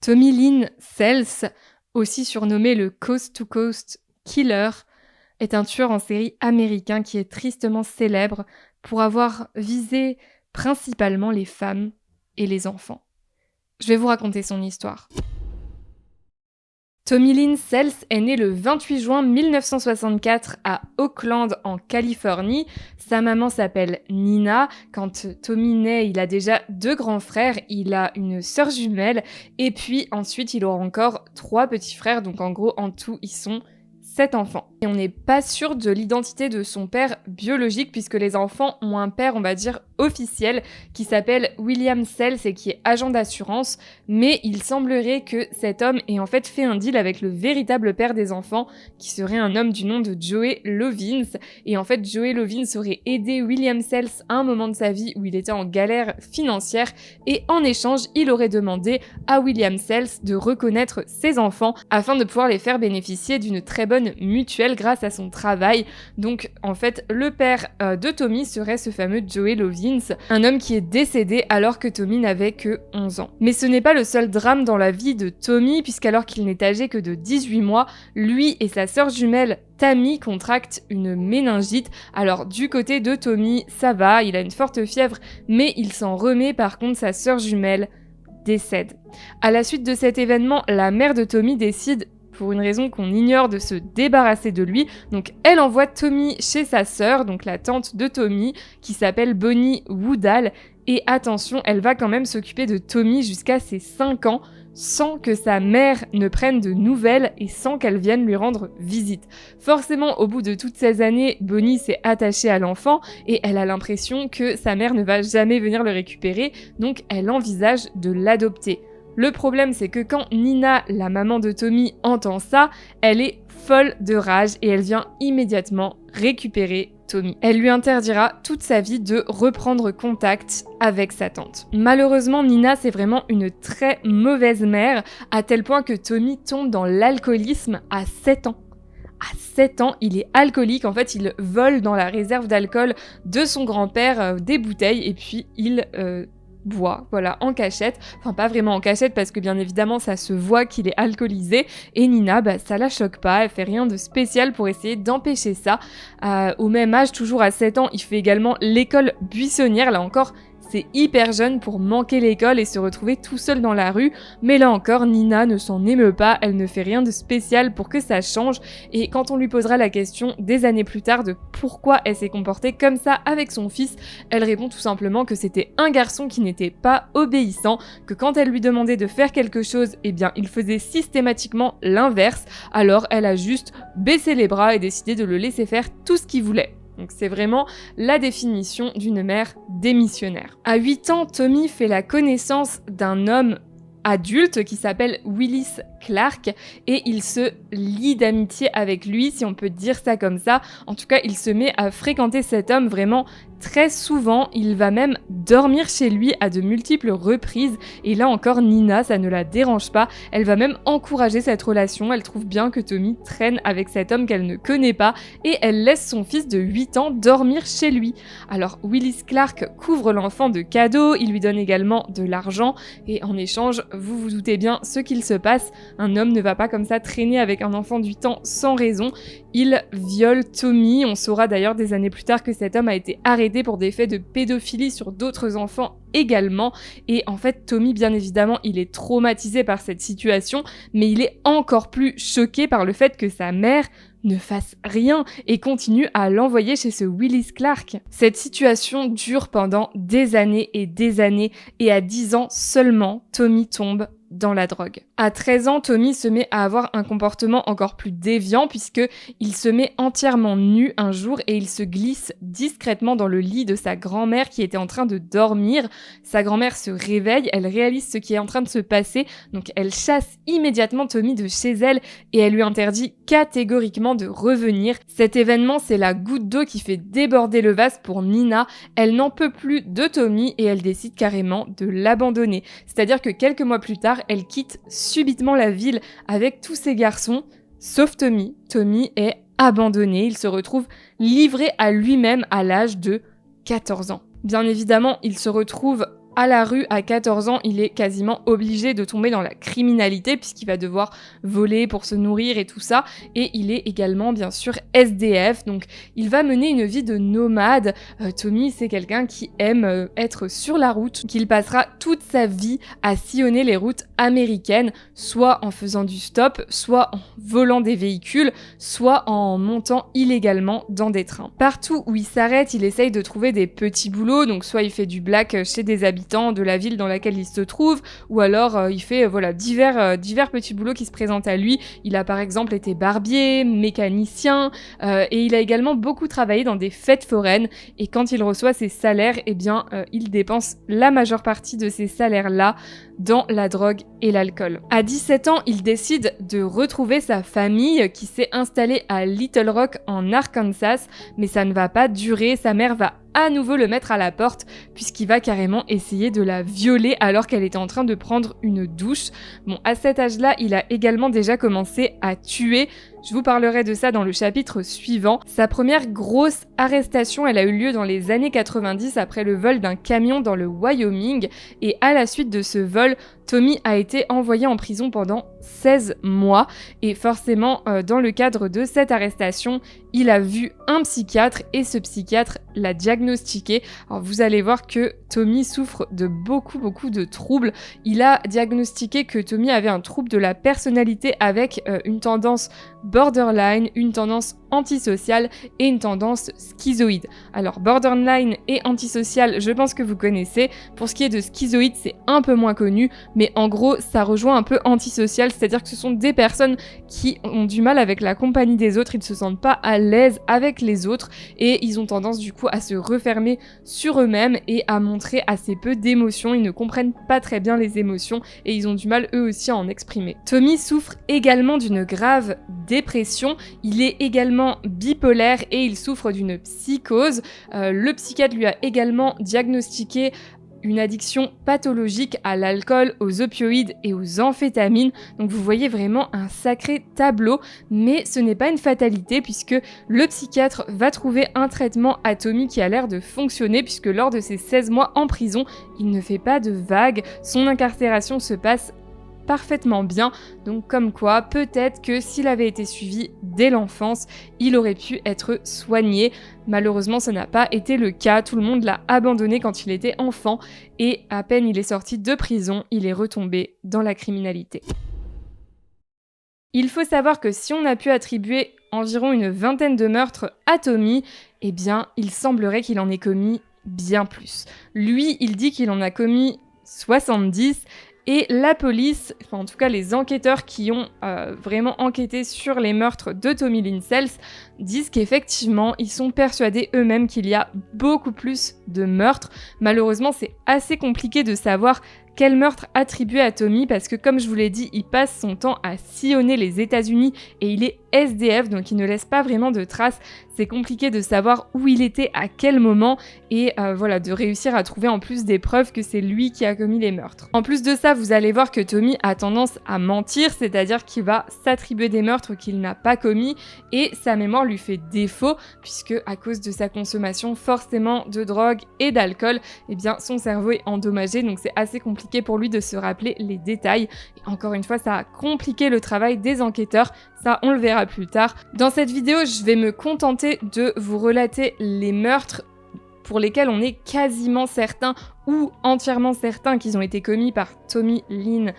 Tommy Lynn Sells, aussi surnommé le Coast to Coast Killer, est un tueur en série américain qui est tristement célèbre pour avoir visé principalement les femmes et les enfants. Je vais vous raconter son histoire. Tommy Lynn Sells est né le 28 juin 1964 à Oakland, en Californie. Sa maman s'appelle Nina. Quand Tommy naît, il a déjà 2 grands frères. Il a une sœur jumelle. Et puis ensuite, il aura encore 3 petits frères. Donc en gros, en tout, ils sont 7 enfants. Et on n'est pas sûr de l'identité de son père biologique puisque les enfants ont un père, on va dire, officiel qui s'appelle William Sells et qui est agent d'assurance. Mais il semblerait que cet homme ait en fait fait un deal avec le véritable père des enfants qui serait un homme du nom de Joey Lovins. Et en fait, Joey Lovins aurait aidé William Sells à un moment de sa vie où il était en galère financière et en échange, il aurait demandé à William Sells de reconnaître ses enfants afin de pouvoir les faire bénéficier d'une très bonne mutuelle grâce à son travail. Donc en fait, le père de Tommy serait ce fameux Joey Lovins, un homme qui est décédé alors que Tommy n'avait que 11 ans. Mais ce n'est pas le seul drame dans la vie de Tommy, puisqu'alors qu'il n'est âgé que de 18 mois, lui et sa sœur jumelle Tammy contractent une méningite. Alors du côté de Tommy, ça va, il a une forte fièvre, mais il s'en remet. Par contre, sa sœur jumelle décède. À la suite de cet événement, la mère de Tommy décide, pour une raison qu'on ignore, de se débarrasser de lui. Donc elle envoie Tommy chez sa sœur, donc la tante de Tommy, qui s'appelle Bonnie Woodall. Et attention, elle va quand même s'occuper de Tommy jusqu'à ses 5 ans, sans que sa mère ne prenne de nouvelles et sans qu'elle vienne lui rendre visite. Forcément, au bout de toutes ces années, Bonnie s'est attachée à l'enfant et elle a l'impression que sa mère ne va jamais venir le récupérer, donc elle envisage de l'adopter. Le problème, c'est que quand Nina, la maman de Tommy, entend ça, elle est folle de rage et elle vient immédiatement récupérer Tommy. Elle lui interdira toute sa vie de reprendre contact avec sa tante. Malheureusement, Nina, c'est vraiment une très mauvaise mère, à tel point que Tommy tombe dans l'alcoolisme à 7 ans. À 7 ans, il est alcoolique. En fait, il vole dans la réserve d'alcool de son grand-père des bouteilles et puis il boit, voilà, en cachette. Enfin, pas vraiment en cachette parce que bien évidemment, ça se voit qu'il est alcoolisé. Et Nina, ça la choque pas, elle fait rien de spécial pour essayer d'empêcher ça. Au même âge, toujours à 7 ans, il fait également l'école buissonnière. Là encore, c'est hyper jeune pour manquer l'école et se retrouver tout seul dans la rue, mais là encore, Nina ne s'en émeut pas, elle ne fait rien de spécial pour que ça change, et quand on lui posera la question des années plus tard de pourquoi elle s'est comportée comme ça avec son fils, elle répond tout simplement que c'était un garçon qui n'était pas obéissant, que quand elle lui demandait de faire quelque chose, eh bien il faisait systématiquement l'inverse, alors elle a juste baissé les bras et décidé de le laisser faire tout ce qu'il voulait. Donc c'est vraiment la définition d'une mère démissionnaire. À 8 ans, Tommy fait la connaissance d'un homme adulte qui s'appelle Willis Clark et il se lie d'amitié avec lui, si on peut dire ça comme ça. En tout cas, il se met à fréquenter cet homme vraiment très souvent. Il va même dormir chez lui à de multiples reprises et là encore, Nina, ça ne la dérange pas. Elle va même encourager cette relation. Elle trouve bien que Tommy traîne avec cet homme qu'elle ne connaît pas et elle laisse son fils de 8 ans dormir chez lui. Alors Willis Clark couvre l'enfant de cadeaux, il lui donne également de l'argent et en échange, vous vous doutez bien ce qu'il se passe. Un homme ne va pas comme ça traîner avec un enfant de 8 ans sans raison. Il viole Tommy. On saura d'ailleurs des années plus tard que cet homme a été arrêté pour des faits de pédophilie sur d'autres enfants également. Et en fait, Tommy, bien évidemment, il est traumatisé par cette situation, mais il est encore plus choqué par le fait que sa mère ne fasse rien et continue à l'envoyer chez ce Willis Clark. Cette situation dure pendant des années et à 10 ans seulement, Tommy tombe dans la drogue. À 13 ans, Tommy se met à avoir un comportement encore plus déviant puisque il se met entièrement nu un jour et il se glisse discrètement dans le lit de sa grand-mère qui était en train de dormir. Sa grand-mère se réveille, elle réalise ce qui est en train de se passer, donc elle chasse immédiatement Tommy de chez elle et elle lui interdit catégoriquement de revenir. Cet événement, c'est la goutte d'eau qui fait déborder le vase pour Nina. Elle n'en peut plus de Tommy et elle décide carrément de l'abandonner. C'est-à-dire que quelques mois plus tard, elle quitte subitement la ville avec tous ses garçons, sauf Tommy. Tommy est abandonné, il se retrouve livré à lui-même à l'âge de 14 ans. Bien évidemment, il se retrouve à la rue à 14 ans, il est quasiment obligé de tomber dans la criminalité puisqu'il va devoir voler pour se nourrir et tout ça. Et il est également bien sûr SDF, donc il va mener une vie de nomade. Tommy, c'est quelqu'un qui aime être sur la route, qu'il passera toute sa vie à sillonner les routes américaines, soit en faisant du stop, soit en volant des véhicules, soit en montant illégalement dans des trains. Partout où il s'arrête, il essaye de trouver des petits boulots, donc soit il fait du black chez des habitants de la ville dans laquelle il se trouve, ou alors il fait divers petits boulots qui se présentent à lui. Il a par exemple été barbier, mécanicien, et il a également beaucoup travaillé dans des fêtes foraines, et quand il reçoit ses salaires, eh bien il dépense la majeure partie de ces salaires-là dans la drogue et l'alcool. À 17 ans, il décide de retrouver sa famille qui s'est installée à Little Rock en Arkansas, mais ça ne va pas durer, sa mère va à nouveau le mettre à la porte puisqu'il va carrément essayer de la violer alors qu'elle était en train de prendre une douche. Bon, à cet âge-là, il a également déjà commencé à tuer. Je vous parlerai de ça dans le chapitre suivant. Sa première grosse arrestation, elle a eu lieu dans les années 90 après le vol d'un camion dans le Wyoming, et à la suite de ce vol, Tommy a été envoyé en prison pendant 16 mois, et forcément, dans le cadre de cette arrestation, il a vu un psychiatre et ce psychiatre l'a diagnostiqué. Alors vous allez voir que Tommy souffre de beaucoup de troubles. Il a diagnostiqué que Tommy avait un trouble de la personnalité avec une tendance borderline, une tendance antisociale et une tendance schizoïde. Alors borderline et antisocial, je pense que vous connaissez. Pour ce qui est de schizoïde, c'est un peu moins connu, mais en gros, ça rejoint un peu antisocial, c'est-à-dire que ce sont des personnes qui ont du mal avec la compagnie des autres, ils ne se sentent pas à l'aise avec les autres et ils ont tendance du coup à se refermer sur eux-mêmes et à montrer assez peu d'émotions. Ils ne comprennent pas très bien les émotions et ils ont du mal eux aussi à en exprimer. Tommy souffre également d'une grave dépression, il est également bipolaire et il souffre d'une psychose. Le psychiatre lui a également diagnostiqué une addiction pathologique à l'alcool, aux opioïdes et aux amphétamines. Donc vous voyez vraiment un sacré tableau, mais ce n'est pas une fatalité puisque le psychiatre va trouver un traitement à Tommy qui a l'air de fonctionner puisque lors de ses 16 mois en prison, il ne fait pas de vagues, son incarcération se passe parfaitement bien, donc comme quoi peut-être que s'il avait été suivi dès l'enfance, il aurait pu être soigné. Malheureusement, ça n'a pas été le cas, tout le monde l'a abandonné quand il était enfant et à peine il est sorti de prison, il est retombé dans la criminalité. Il faut savoir que si on a pu attribuer environ une vingtaine de meurtres à Tommy, eh bien il semblerait qu'il en ait commis bien plus. Lui, il dit qu'il en a commis 70. Et la police, enfin en tout cas les enquêteurs qui ont vraiment enquêté sur les meurtres de Tommy Lynn Sells, disent qu'effectivement ils sont persuadés eux-mêmes qu'il y a beaucoup plus de meurtres. Malheureusement c'est assez compliqué de savoir quel meurtre attribuer à Tommy parce que comme je vous l'ai dit, il passe son temps à sillonner les États-Unis et il est SDF donc il ne laisse pas vraiment de traces. C'est compliqué de savoir où il était à quel moment et voilà, de réussir à trouver en plus des preuves que c'est lui qui a commis les meurtres. En plus de ça, vous allez voir que Tommy a tendance à mentir, c'est-à-dire qu'il va s'attribuer des meurtres qu'il n'a pas commis et sa mémoire lui fait défaut puisque à cause de sa consommation forcément de drogue et d'alcool, eh bien son cerveau est endommagé donc c'est assez compliqué pour lui de se rappeler les détails. Et encore une fois, ça a compliqué le travail des enquêteurs. Ça, on le verra plus tard. Dans cette vidéo, je vais me contenter de vous relater les meurtres pour lesquels on est quasiment certain ou entièrement certain qu'ils ont été commis par Tommy Lynn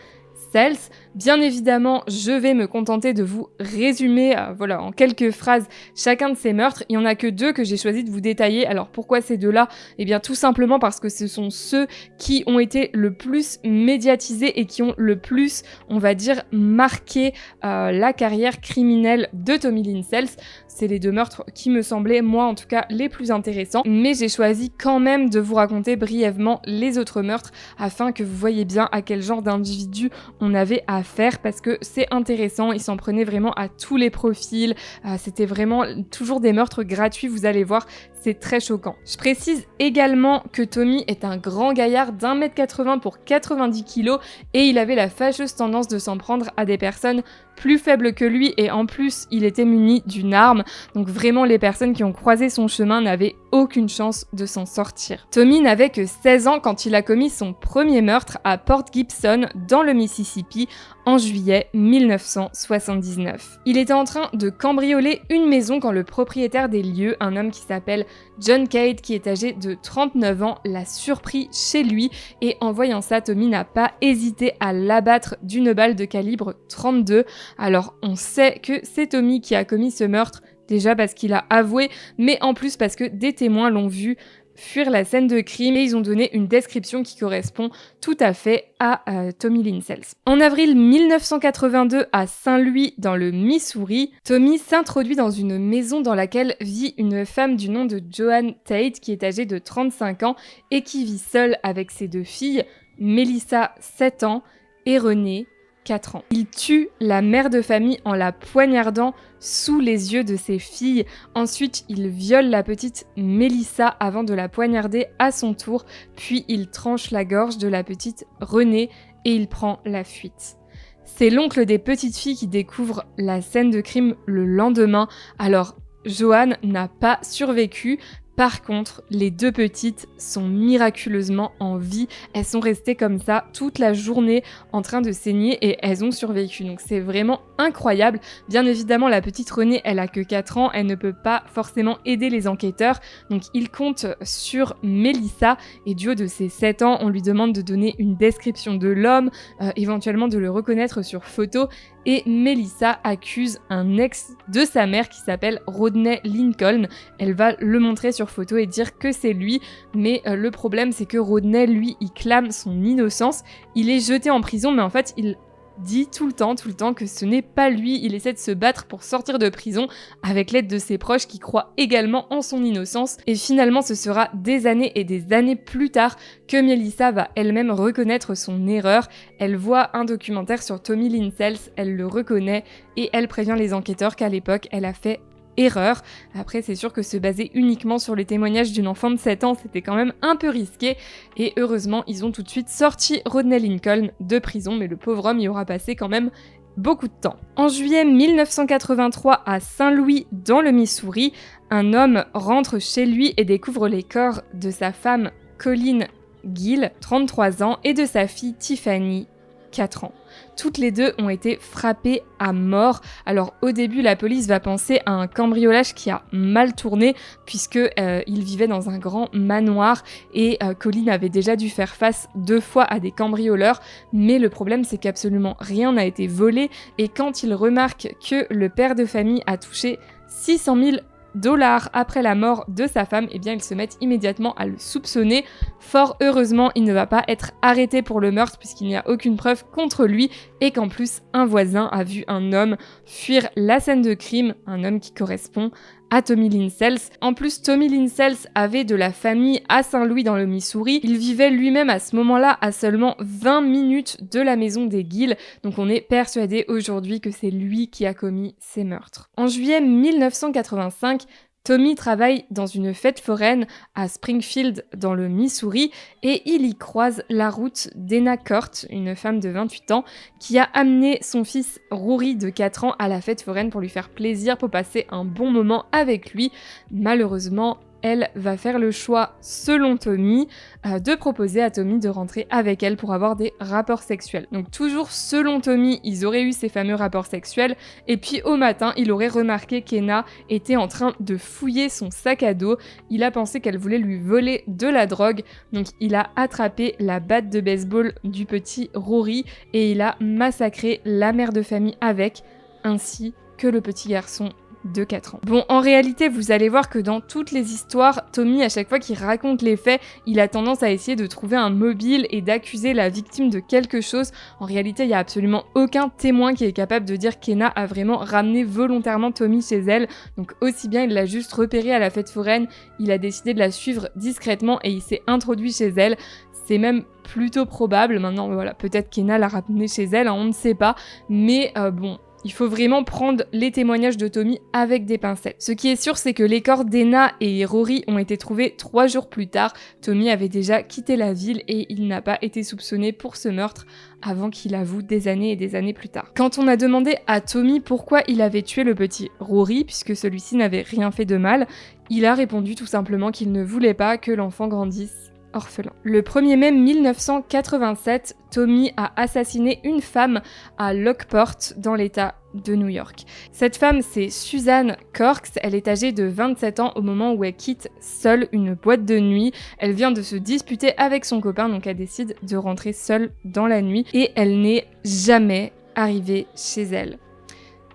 Sells. Bien évidemment, je vais me contenter de vous résumer voilà, en quelques phrases chacun de ces meurtres. Il n'y en a que deux que j'ai choisi de vous détailler. Alors pourquoi ces deux-là ? Eh bien tout simplement parce que ce sont ceux qui ont été le plus médiatisés et qui ont le plus, on va dire, marqué la carrière criminelle de Tommy Lynn Sells. C'est les deux meurtres qui me semblaient, moi en tout cas, les plus intéressants. Mais j'ai choisi quand même de vous raconter brièvement les autres meurtres afin que vous voyez bien à quel genre d'individu on avait affaire parce que c'est intéressant. Ils s'en prenaient vraiment à tous les profils. C'était vraiment toujours des meurtres gratuits, vous allez voir. c'est très choquant. Je précise également que Tommy est un grand gaillard d'1m80 pour 90 kg et il avait la fâcheuse tendance de s'en prendre à des personnes plus faibles que lui et en plus il était muni d'une arme, donc vraiment les personnes qui ont croisé son chemin n'avaient aucune chance de s'en sortir. Tommy n'avait que 16 ans quand il a commis son premier meurtre à Port Gibson dans le Mississippi en juillet 1979. Il était en train de cambrioler une maison quand le propriétaire des lieux, un homme qui s'appelle John Cade, qui est âgé de 39 ans, l'a surpris chez lui et en voyant ça, Tommy n'a pas hésité à l'abattre d'une balle de calibre 32. Alors on sait que c'est Tommy qui a commis ce meurtre, déjà parce qu'il a avoué, mais en plus parce que des témoins l'ont vu fuir la scène de crime et ils ont donné une description qui correspond tout à fait à Tommy Lynn Sells. En avril 1982, à Saint-Louis, dans le Missouri, Tommy s'introduit dans une maison dans laquelle vit une femme du nom de Joan Tate qui est âgée de 35 ans et qui vit seule avec ses 2 filles, Melissa, 7 ans, et Renée, 4 ans. Il tue la mère de famille en la poignardant sous les yeux de ses filles. Ensuite, il viole la petite Melissa avant de la poignarder à son tour, puis il tranche la gorge de la petite Renée et il prend la fuite. C'est l'oncle des petites filles qui découvre la scène de crime le lendemain. Alors, Joan n'a pas survécu. Par contre, les 2 petites sont miraculeusement en vie. Elles sont restées comme ça toute la journée en train de saigner et elles ont survécu. Donc c'est vraiment incroyable. Bien évidemment, la petite Renée, elle a que 4 ans. Elle ne peut pas forcément aider les enquêteurs. Donc il compte sur Melissa et du haut de ses 7 ans, on lui demande de donner une description de l'homme, éventuellement de le reconnaître sur photo. Et Melissa accuse un ex de sa mère qui s'appelle Rodney Lincoln. Elle va le montrer sur photo et dire que c'est lui, mais le problème c'est que Rodney, lui, il clame son innocence. Il est jeté en prison, mais en fait, il dit tout le temps que ce n'est pas lui. Il essaie de se battre pour sortir de prison avec l'aide de ses proches qui croient également en son innocence. Et finalement, ce sera des années et des années plus tard que Melissa va elle-même reconnaître son erreur. Elle voit un documentaire sur Tommy Lynn Sells, elle le reconnaît et elle prévient les enquêteurs qu'à l'époque, elle a fait erreur. Après, c'est sûr que se baser uniquement sur les témoignages d'une enfant de 7 ans, c'était quand même un peu risqué. Et heureusement, ils ont tout de suite sorti Rodney Lincoln de prison, mais le pauvre homme y aura passé quand même beaucoup de temps. En juillet 1983, à Saint-Louis, dans le Missouri, un homme rentre chez lui et découvre les corps de sa femme Colleen Gill, 33 ans, et de sa fille Tiffany, 4 ans. Toutes les 2 ont été frappées à mort. Alors au début, la police va penser à un cambriolage qui a mal tourné puisque il vivait dans un grand manoir et Colleen avait déjà dû faire face 2 fois à des cambrioleurs. Mais le problème, c'est qu'absolument rien n'a été volé et quand il remarque que le père de famille a touché 600 000 $ après la mort de sa femme, eh bien ils se mettent immédiatement à le soupçonner. Fort heureusement, il ne va pas être arrêté pour le meurtre puisqu'il n'y a aucune preuve contre lui et qu'en plus un voisin a vu un homme fuir la scène de crime, un homme qui correspond à Tommy Lynn Sells. En plus, Tommy Lynn Sells avait de la famille à Saint-Louis dans le Missouri. Il vivait lui-même à ce moment-là à seulement 20 minutes de la maison des Gill, donc on est persuadé aujourd'hui que c'est lui qui a commis ces meurtres. En juillet 1985, Tommy travaille dans une fête foraine à Springfield dans le Missouri et il y croise la route d'Ena Court, une femme de 28 ans qui a amené son fils Rory de 4 ans à la fête foraine pour lui faire plaisir, pour passer un bon moment avec lui. Malheureusement, elle va faire le choix, selon Tommy, de proposer à Tommy de rentrer avec elle pour avoir des rapports sexuels. Donc toujours selon Tommy, ils auraient eu ces fameux rapports sexuels, et puis au matin, il aurait remarqué qu'Ena était en train de fouiller son sac à dos. Il a pensé qu'elle voulait lui voler de la drogue, donc il a attrapé la batte de baseball du petit Rory, et il a massacré la mère de famille avec, ainsi que le petit garçon de 4 ans. Bon, en réalité, vous allez voir que dans toutes les histoires, Tommy, à chaque fois qu'il raconte les faits, il a tendance à essayer de trouver un mobile et d'accuser la victime de quelque chose. En réalité, il n'y a absolument aucun témoin qui est capable de dire qu'Ena a vraiment ramené volontairement Tommy chez elle. Donc aussi bien, il l'a juste repérée à la fête foraine, il a décidé de la suivre discrètement et il s'est introduit chez elle. C'est même plutôt probable. Maintenant, voilà, peut-être qu'Ena l'a ramené chez elle, hein, on ne sait pas. Mais bon, Il faut vraiment prendre les témoignages de Tommy avec des pincettes. Ce qui est sûr, c'est que les corps d'Ena et Rory ont été trouvés 3 jours plus tard. Tommy avait déjà quitté la ville et il n'a pas été soupçonné pour ce meurtre avant qu'il avoue des années et des années plus tard. Quand on a demandé à Tommy pourquoi il avait tué le petit Rory, puisque celui-ci n'avait rien fait de mal, il a répondu tout simplement qu'il ne voulait pas que l'enfant grandisse orphelin. Le 1er mai 1987, Tommy a assassiné une femme à Lockport dans l'état de New York. Cette femme, c'est Susan Corks. Elle est âgée de 27 ans au moment où elle quitte seule une boîte de nuit. Elle vient de se disputer avec son copain, donc elle décide de rentrer seule dans la nuit et elle n'est jamais arrivée chez elle.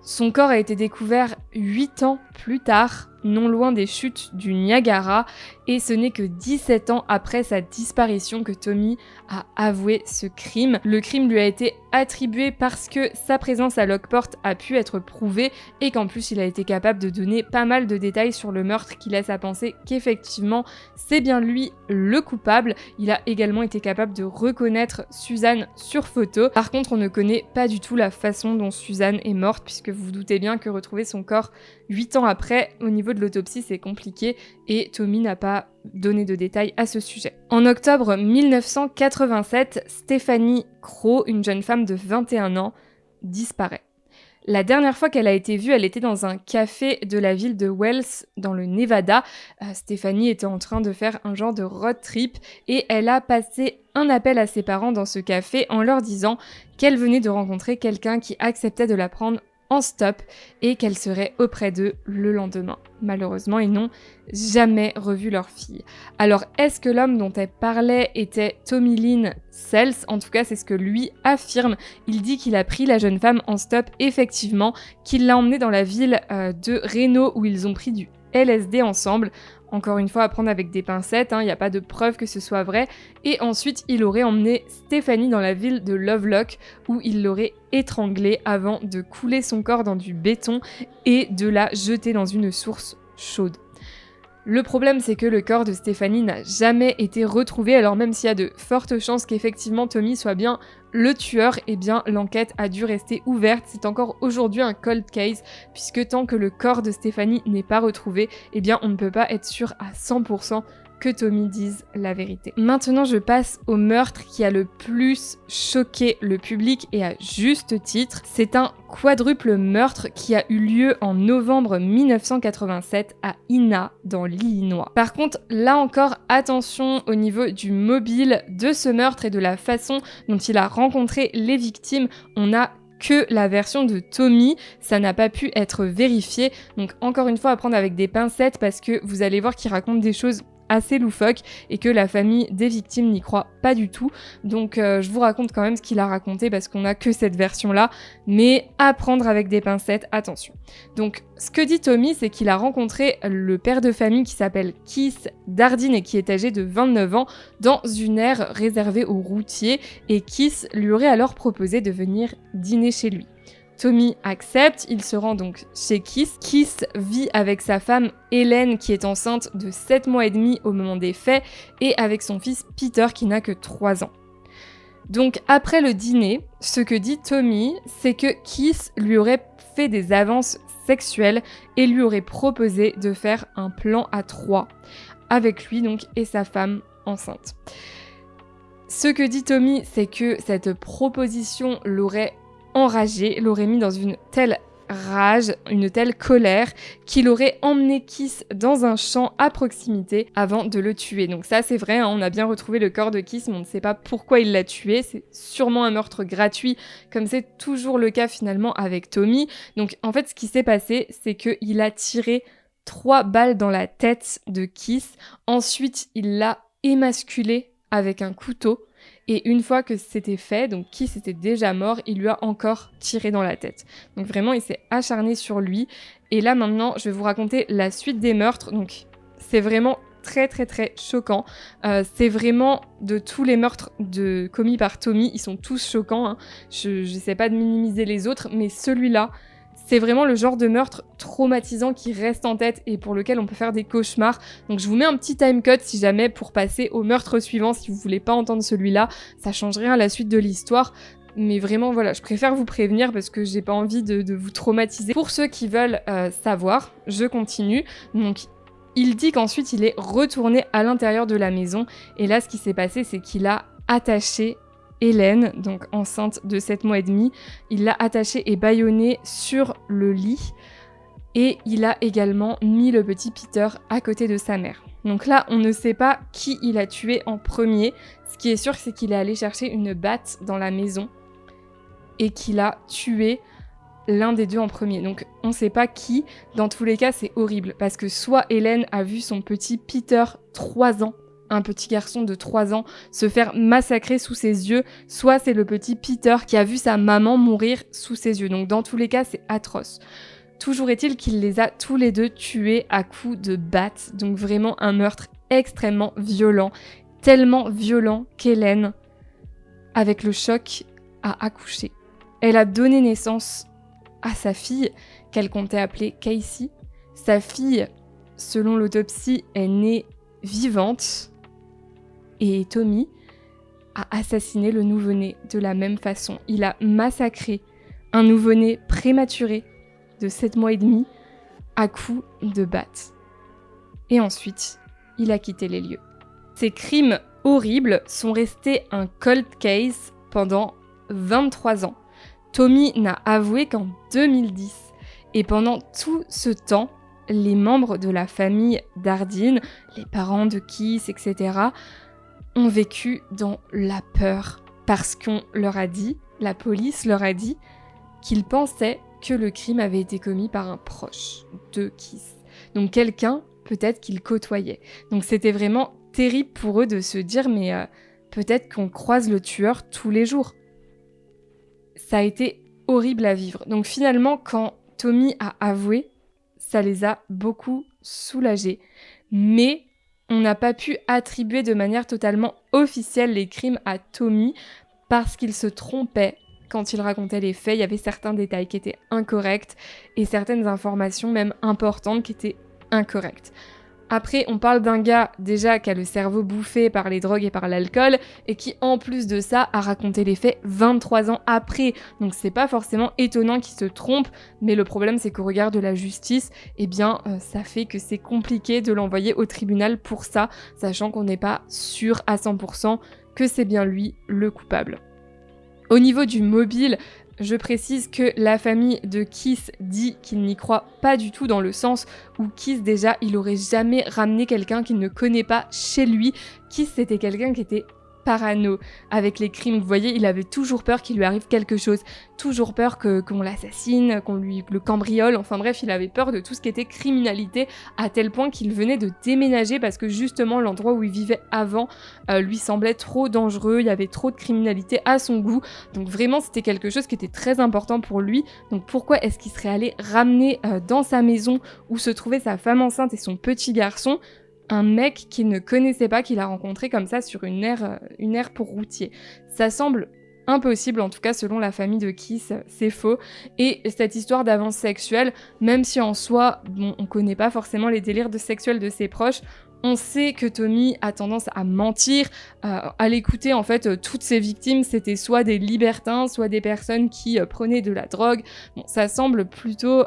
Son corps a été découvert 8 ans plus tard, non loin des chutes du Niagara, et ce n'est que 17 ans après sa disparition que Tommy a avoué ce crime. Le crime lui a été attribué parce que sa présence à Lockport a pu être prouvée et qu'en plus il a été capable de donner pas mal de détails sur le meurtre qui laisse à penser qu'effectivement c'est bien lui le coupable. Il a également été capable de reconnaître Suzanne sur photo. Par contre, on ne connaît pas du tout la façon dont Suzanne est morte, puisque vous vous doutez bien que retrouver son corps 8 ans après, au niveau de l'autopsie, c'est compliqué et Tommy n'a pas donné de détails à ce sujet. En octobre 1987, Stephanie Crowe, une jeune femme de 21 ans, disparaît. La dernière fois qu'elle a été vue, elle était dans un café de la ville de Wells, dans le Nevada. Stéphanie était en train de faire un genre de road trip et elle a passé un appel à ses parents dans ce café en leur disant qu'elle venait de rencontrer quelqu'un qui acceptait de la prendre en stop et qu'elle serait auprès d'eux le lendemain. Malheureusement, ils n'ont jamais revu leur fille. Alors, est-ce que l'homme dont elle parlait était Tommy Lynn Sells? En tout cas, c'est ce que lui affirme. Il dit qu'il a pris la jeune femme en stop, effectivement, qu'il l'a emmenée dans la ville de Reno où ils ont pris du LSD ensemble. Encore une fois, à prendre avec des pincettes, il n'y a pas de preuve que ce soit vrai. Et ensuite, il aurait emmené Stephanie dans la ville de Lovelock où il l'aurait étranglée avant de couler son corps dans du béton et de la jeter dans une source chaude. Le problème, c'est que le corps de Stephanie n'a jamais été retrouvé, alors même s'il y a de fortes chances qu'effectivement Tommy soit bien le tueur, eh bien l'enquête a dû rester ouverte. C'est encore aujourd'hui un cold case, puisque tant que le corps de Stephanie n'est pas retrouvé, eh bien on ne peut pas être sûr à 100% que Tommy dise la vérité. Maintenant, je passe au meurtre qui a le plus choqué le public et à juste titre. C'est un quadruple meurtre qui a eu lieu en novembre 1987 à Ina, dans l'Illinois. Par contre, là encore, attention au niveau du mobile de ce meurtre et de la façon dont il a rencontré les victimes. On a que la version de Tommy, ça n'a pas pu être vérifié. Donc encore une fois, à prendre avec des pincettes parce que vous allez voir qu'il raconte des choses assez loufoque et que la famille des victimes n'y croit pas du tout. Donc je vous raconte quand même ce qu'il a raconté parce qu'on n'a que cette version-là, mais à prendre avec des pincettes, attention. Donc ce que dit Tommy, c'est qu'il a rencontré le père de famille qui s'appelle Keith Dardine et qui est âgé de 29 ans dans une aire réservée aux routiers et Keith lui aurait alors proposé de venir dîner chez lui. Tommy accepte, il se rend donc chez Keith. Keith vit avec sa femme Hélène qui est enceinte de 7 mois et demi au moment des faits et avec son fils Peter qui n'a que 3 ans. Donc après le dîner, ce que dit Tommy, c'est que Keith lui aurait fait des avances sexuelles et lui aurait proposé de faire un plan à 3 avec lui donc et sa femme enceinte. Ce que dit Tommy, c'est que cette proposition l'aurait enragé, l'aurait mis dans une telle rage, une telle colère, qu'il aurait emmené Keith dans un champ à proximité avant de le tuer. Donc ça c'est vrai, on a bien retrouvé le corps de Keith, mais on ne sait pas pourquoi il l'a tué, c'est sûrement un meurtre gratuit, comme c'est toujours le cas finalement avec Tommy. Donc en fait ce qui s'est passé, c'est qu'il a tiré 3 balles dans la tête de Keith, ensuite il l'a émasculé avec un couteau, et une fois que c'était fait, donc Keith était déjà mort, il lui a encore tiré dans la tête. Donc vraiment, il s'est acharné sur lui. Et là maintenant, je vais vous raconter la suite des meurtres. Donc c'est vraiment très très très choquant. C'est vraiment de tous les meurtres commis par Tommy, ils sont tous choquants. Je n'essaie pas de minimiser les autres, mais celui-là, c'est vraiment le genre de meurtre traumatisant qui reste en tête et pour lequel on peut faire des cauchemars. Donc je vous mets un petit timecode si jamais pour passer au meurtre suivant, si vous voulez pas entendre celui-là, ça change rien à la suite de l'histoire. Mais vraiment, voilà, je préfère vous prévenir parce que j'ai pas envie de vous traumatiser. Pour ceux qui veulent savoir, je continue. Donc, il dit qu'ensuite, il est retourné à l'intérieur de la maison. Et là, ce qui s'est passé, c'est qu'il a attaché Hélène, donc enceinte de 7 mois et demi. Il l'a attachée et bâillonnée sur le lit. Et il a également mis le petit Peter à côté de sa mère. Donc là, on ne sait pas qui il a tué en premier. Ce qui est sûr, c'est qu'il est allé chercher une batte dans la maison et qu'il a tué l'un des deux en premier. Donc on ne sait pas qui. Dans tous les cas, c'est horrible parce que soit Hélène a vu son petit Peter 3 ans, un petit garçon de 3 ans, se faire massacrer sous ses yeux, soit c'est le petit Peter qui a vu sa maman mourir sous ses yeux. Donc dans tous les cas, c'est atroce. Toujours est-il qu'il les a tous les deux tués à coups de batte. Donc vraiment un meurtre extrêmement violent. Tellement violent qu'Hélène, avec le choc, a accouché. Elle a donné naissance à sa fille, qu'elle comptait appeler Casey. Sa fille, selon l'autopsie, est née vivante. Et Tommy a assassiné le nouveau-né de la même façon. Il a massacré un nouveau-né prématuré de 7 mois et demi à coups de batte. Et ensuite, il a quitté les lieux. Ces crimes horribles sont restés un cold case pendant 23 ans. Tommy n'a avoué qu'en 2010. Et pendant tout ce temps, les membres de la famille Dardine, les parents de Keith, etc., ont vécu dans la peur. Parce qu'on leur a dit, la police leur a dit, qu'ils pensaient que le crime avait été commis par un proche de Keith. Donc quelqu'un, peut-être qu'il côtoyait. Donc c'était vraiment terrible pour eux de se dire mais peut-être qu'on croise le tueur tous les jours. Ça a été horrible à vivre. Donc finalement, quand Tommy a avoué, ça les a beaucoup soulagés. Mais on n'a pas pu attribuer de manière totalement officielle les crimes à Tommy parce qu'il se trompait quand il racontait les faits. Il y avait certains détails qui étaient incorrects et certaines informations même importantes qui étaient incorrectes. Après, on parle d'un gars déjà qui a le cerveau bouffé par les drogues et par l'alcool et qui, en plus de ça, a raconté les faits 23 ans après. Donc c'est pas forcément étonnant qu'il se trompe, mais le problème c'est qu'au regard de la justice, eh bien, ça fait que c'est compliqué de l'envoyer au tribunal pour ça, sachant qu'on n'est pas sûr à 100% que c'est bien lui le coupable. Au niveau du mobile, je précise que la famille de Keith dit qu'il n'y croit pas du tout dans le sens où Keith, déjà, il aurait jamais ramené quelqu'un qu'il ne connaît pas chez lui. Keith, c'était quelqu'un qui était parano avec les crimes. Vous voyez, il avait toujours peur qu'il lui arrive quelque chose, toujours peur qu'on l'assassine, qu'on lui le cambriole. Enfin bref, il avait peur de tout ce qui était criminalité à tel point qu'il venait de déménager parce que justement l'endroit où il vivait avant lui semblait trop dangereux, il y avait trop de criminalité à son goût. Donc vraiment, c'était quelque chose qui était très important pour lui. Donc pourquoi est-ce qu'il serait allé ramener dans sa maison où se trouvait sa femme enceinte et son petit garçon un mec qu'il ne connaissait pas, qu'il a rencontré comme ça sur une aire pour routier. Ça semble impossible, en tout cas selon la famille de Keith, c'est faux. Et cette histoire d'avance sexuelle, même si en soi, bon, on connaît pas forcément les délires sexuels de ses proches, on sait que Tommy a tendance à mentir, à l'écouter en fait, toutes ses victimes, c'était soit des libertins, soit des personnes qui prenaient de la drogue. Bon, ça semble plutôt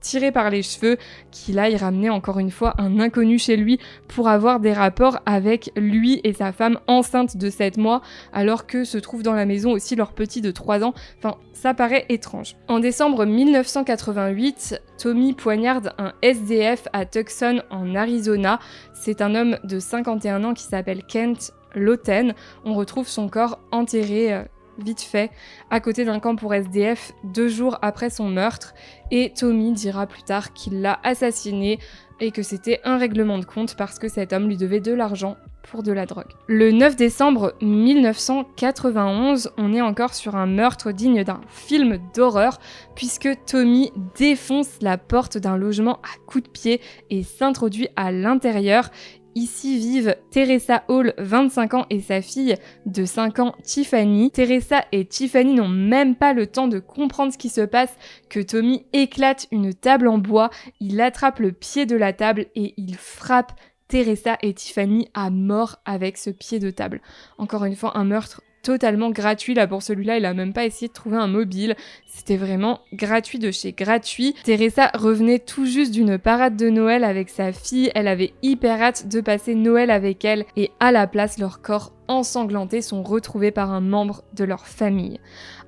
tiré par les cheveux, qu'il aille ramener encore une fois un inconnu chez lui pour avoir des rapports avec lui et sa femme enceinte de 7 mois, alors que se trouve dans la maison aussi leur petit de 3 ans. Enfin, ça paraît étrange. En décembre 1988, Tommy poignarde un SDF à Tucson en Arizona. C'est un homme de 51 ans qui s'appelle Kent Lawton. On retrouve son corps enterré vite fait, à côté d'un camp pour SDF 2 jours après son meurtre, et Tommy dira plus tard qu'il l'a assassiné et que c'était un règlement de compte parce que cet homme lui devait de l'argent pour de la drogue. Le 9 décembre 1991, on est encore sur un meurtre digne d'un film d'horreur puisque Tommy défonce la porte d'un logement à coups de pied et s'introduit à l'intérieur. Ici vivent Teresa Hall, 25 ans, et sa fille de 5 ans, Tiffany. Teresa et Tiffany n'ont même pas le temps de comprendre ce qui se passe que Tommy éclate une table en bois, il attrape le pied de la table et il frappe Teresa et Tiffany à mort avec ce pied de table. Encore une fois, un meurtre totalement gratuit. Là, pour celui-là, il a même pas essayé de trouver un mobile. C'était vraiment gratuit de chez gratuit. Teresa revenait tout juste d'une parade de Noël avec sa fille. Elle avait hyper hâte de passer Noël avec elle et à la place, leurs corps ensanglantés sont retrouvés par un membre de leur famille.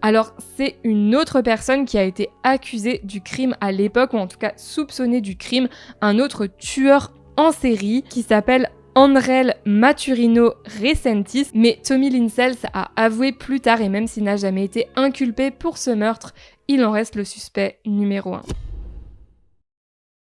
Alors, c'est une autre personne qui a été accusée du crime à l'époque, ou en tout cas soupçonnée du crime, un autre tueur en série qui s'appelle Andrel Maturino Resentis, mais Tommy Linsels a avoué plus tard, et même s'il n'a jamais été inculpé pour ce meurtre, il en reste le suspect numéro 1.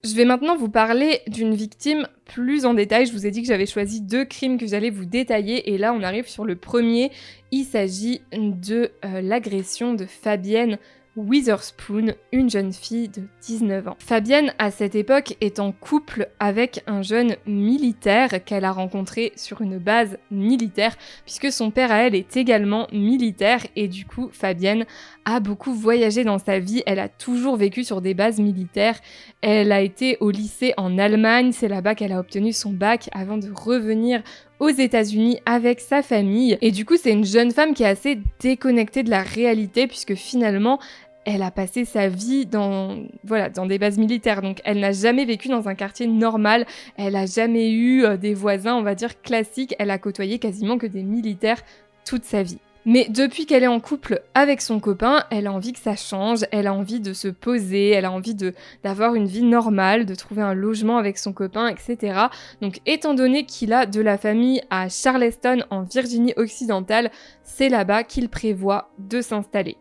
Je vais maintenant vous parler d'une victime plus en détail. Je vous ai dit que j'avais choisi 2 crimes que j'allais vous détailler, et là on arrive sur le premier. Il s'agit de l'agression de Fabienne Witherspoon, une jeune fille de 19 ans. Fabienne, à cette époque, est en couple avec un jeune militaire qu'elle a rencontré sur une base militaire, puisque son père à elle est également militaire, et du coup, Fabienne a beaucoup voyagé dans sa vie. Elle a toujours vécu sur des bases militaires. Elle a été au lycée en Allemagne, c'est là-bas qu'elle a obtenu son bac avant de revenir aux États-Unis avec sa famille. Et du coup, c'est une jeune femme qui est assez déconnectée de la réalité, puisque finalement, elle a passé sa vie dans des bases militaires. Donc, elle n'a jamais vécu dans un quartier normal. Elle n'a jamais eu des voisins, on va dire, classiques. Elle a côtoyé quasiment que des militaires toute sa vie. Mais depuis qu'elle est en couple avec son copain, elle a envie que ça change, elle a envie de se poser, elle a envie d'avoir une vie normale, de trouver un logement avec son copain, etc. Donc étant donné qu'il a de la famille à Charleston en Virginie occidentale, c'est là-bas qu'il prévoit de s'installer.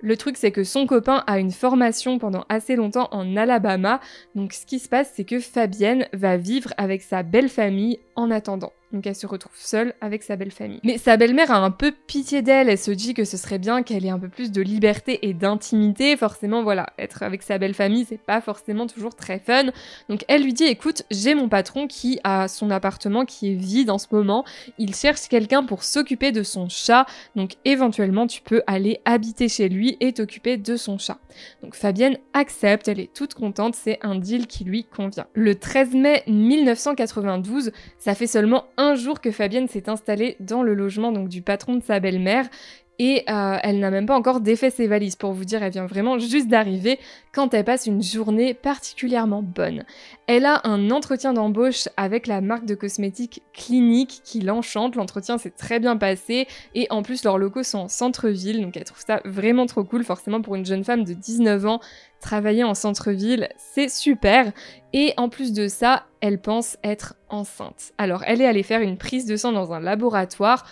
Le truc, c'est que son copain a une formation pendant assez longtemps en Alabama, donc ce qui se passe, c'est que Fabienne va vivre avec sa belle famille en attendant. Donc elle se retrouve seule avec sa belle famille. Mais sa belle-mère a un peu pitié d'elle, elle se dit que ce serait bien qu'elle ait un peu plus de liberté et d'intimité. Forcément, voilà, être avec sa belle famille, c'est pas forcément toujours très fun. Donc elle lui dit, écoute, j'ai mon patron qui a son appartement qui est vide en ce moment, il cherche quelqu'un pour s'occuper de son chat, donc éventuellement tu peux aller habiter chez lui et t'occuper de son chat. Donc Fabienne accepte, elle est toute contente, c'est un deal qui lui convient. Le 13 mai 1992, ça fait seulement un jour que Fabienne s'est installée dans le logement donc du patron de sa belle-mère, et elle n'a même pas encore défait ses valises. Pour vous dire, elle vient vraiment juste d'arriver quand elle passe une journée particulièrement bonne. Elle a un entretien d'embauche avec la marque de cosmétiques Clinique qui l'enchante. L'entretien s'est très bien passé et en plus leurs locaux sont en centre-ville, donc elle trouve ça vraiment trop cool. Forcément pour une jeune femme de 19 ans, travailler en centre-ville, c'est super. Et en plus de ça, elle pense être enceinte. Alors elle est allée faire une prise de sang dans un laboratoire.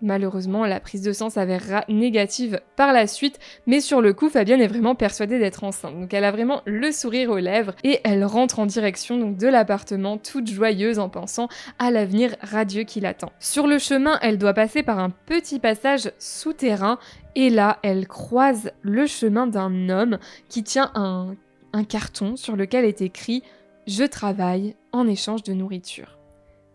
Malheureusement, la prise de sang s'avérera négative par la suite, mais sur le coup, Fabienne est vraiment persuadée d'être enceinte. Donc elle a vraiment le sourire aux lèvres et elle rentre en direction donc, de l'appartement, toute joyeuse en pensant à l'avenir radieux qui l'attend. Sur le chemin, elle doit passer par un petit passage souterrain et là, elle croise le chemin d'un homme qui tient un carton sur lequel est écrit « Je travaille en échange de nourriture ».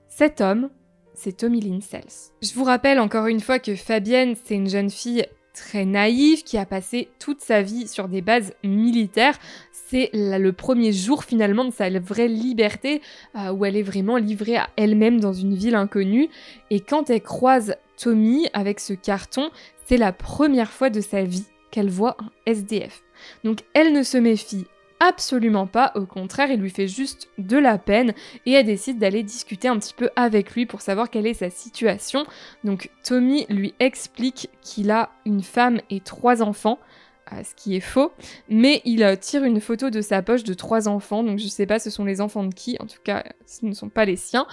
Cet homme, c'est Tommy Linsels. Je vous rappelle encore une fois que Fabienne, c'est une jeune fille très naïve qui a passé toute sa vie sur des bases militaires. C'est le premier jour finalement de sa vraie liberté, où elle est vraiment livrée à elle-même dans une ville inconnue. Et quand elle croise Tommy avec ce carton, c'est la première fois de sa vie qu'elle voit un SDF. Donc elle ne se méfie absolument pas, au contraire, il lui fait juste de la peine et elle décide d'aller discuter un petit peu avec lui pour savoir quelle est sa situation. Donc Tommy lui explique qu'il a une femme et 3 enfants, ce qui est faux, mais il tire une photo de sa poche de 3 enfants, donc je sais pas ce sont les enfants de qui, en tout cas ce ne sont pas les siens,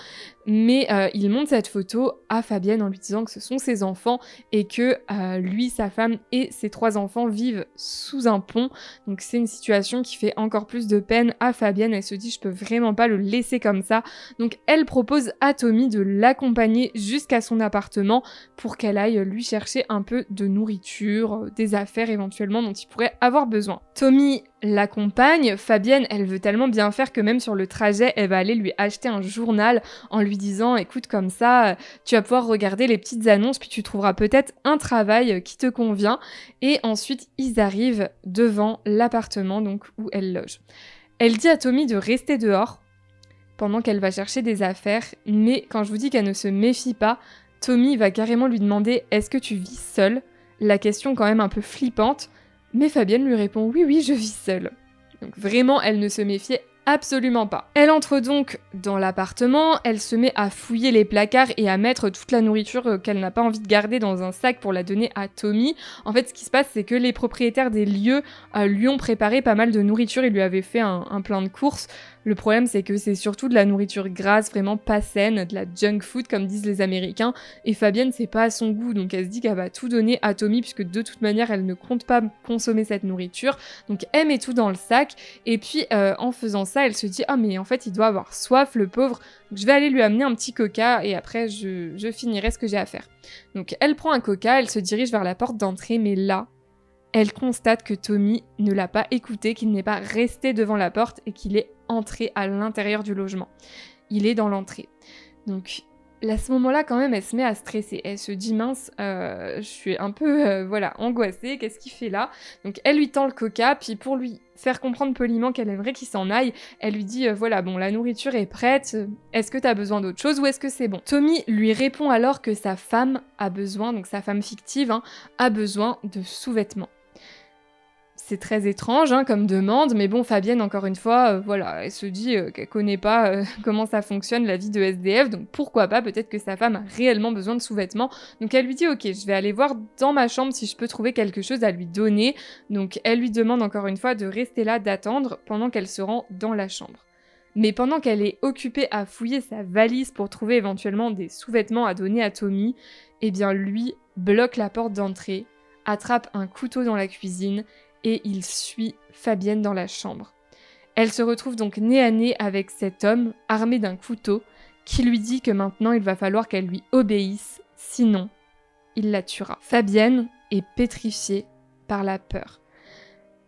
mais il montre cette photo à Fabienne en lui disant que ce sont ses enfants et que lui, sa femme et ses 3 enfants vivent sous un pont, donc c'est une situation qui fait encore plus de peine à Fabienne. Elle se dit je peux vraiment pas le laisser comme ça, donc elle propose à Tommy de l'accompagner jusqu'à son appartement pour qu'elle aille lui chercher un peu de nourriture, des affaires éventuellement dont il pourrait avoir besoin. Tommy l'accompagne, Fabienne, elle veut tellement bien faire que même sur le trajet, elle va aller lui acheter un journal en lui disant « Écoute, comme ça, tu vas pouvoir regarder les petites annonces, puis tu trouveras peut-être un travail qui te convient. » Et ensuite, ils arrivent devant l'appartement donc où elle loge. Elle dit à Tommy de rester dehors pendant qu'elle va chercher des affaires, mais quand je vous dis qu'elle ne se méfie pas, Tommy va carrément lui demander « Est-ce que tu vis seule ?» La question quand même un peu flippante, mais Fabienne lui répond « Oui, oui, je vis seule ». Donc vraiment, elle ne se méfiait absolument pas. Elle entre donc dans l'appartement, elle se met à fouiller les placards et à mettre toute la nourriture qu'elle n'a pas envie de garder dans un sac pour la donner à Tommy. En fait, ce qui se passe, c'est que les propriétaires des lieux lui ont préparé pas mal de nourriture, ils lui avaient fait un plein de courses. Le problème, c'est que c'est surtout de la nourriture grasse, vraiment pas saine, de la junk food comme disent les Américains, et Fabienne, c'est pas à son goût, donc elle se dit qu'elle va tout donner à Tommy, puisque de toute manière, elle ne compte pas consommer cette nourriture, donc elle met tout dans le sac, et puis en faisant ça, elle se dit « Ah mais en fait, il doit avoir soif, le pauvre, donc je vais aller lui amener un petit coca, et après, je finirai ce que j'ai à faire. » Donc elle prend un coca, elle se dirige vers la porte d'entrée, mais là, elle constate que Tommy ne l'a pas écouté, qu'il n'est pas resté devant la porte et qu'il est entré à l'intérieur du logement. Il est dans l'entrée. Donc à ce moment-là, quand même, elle se met à stresser. Elle se dit « Mince, je suis un peu angoissée, qu'est-ce qu'il fait là ?» Donc elle lui tend le coca, puis pour lui faire comprendre poliment qu'elle aimerait qu'il s'en aille, elle lui dit « Voilà, bon, la nourriture est prête, est-ce que t'as besoin d'autre chose ou est-ce que c'est bon ?» Tommy lui répond alors que sa femme a besoin, donc sa femme fictive, a besoin de sous-vêtements. C'est très étrange comme demande, mais bon, Fabienne, encore une fois, elle se dit qu'elle connaît pas comment ça fonctionne la vie de SDF, donc pourquoi pas, peut-être que sa femme a réellement besoin de sous-vêtements. Donc elle lui dit « Ok, je vais aller voir dans ma chambre si je peux trouver quelque chose à lui donner. » Donc elle lui demande encore une fois de rester là, d'attendre, pendant qu'elle se rend dans la chambre. Mais pendant qu'elle est occupée à fouiller sa valise pour trouver éventuellement des sous-vêtements à donner à Tommy, eh bien lui bloque la porte d'entrée, attrape un couteau dans la cuisine, et il suit Fabienne dans la chambre. Elle se retrouve donc nez à nez avec cet homme, armé d'un couteau, qui lui dit que maintenant il va falloir qu'elle lui obéisse, sinon il la tuera. Fabienne est pétrifiée par la peur.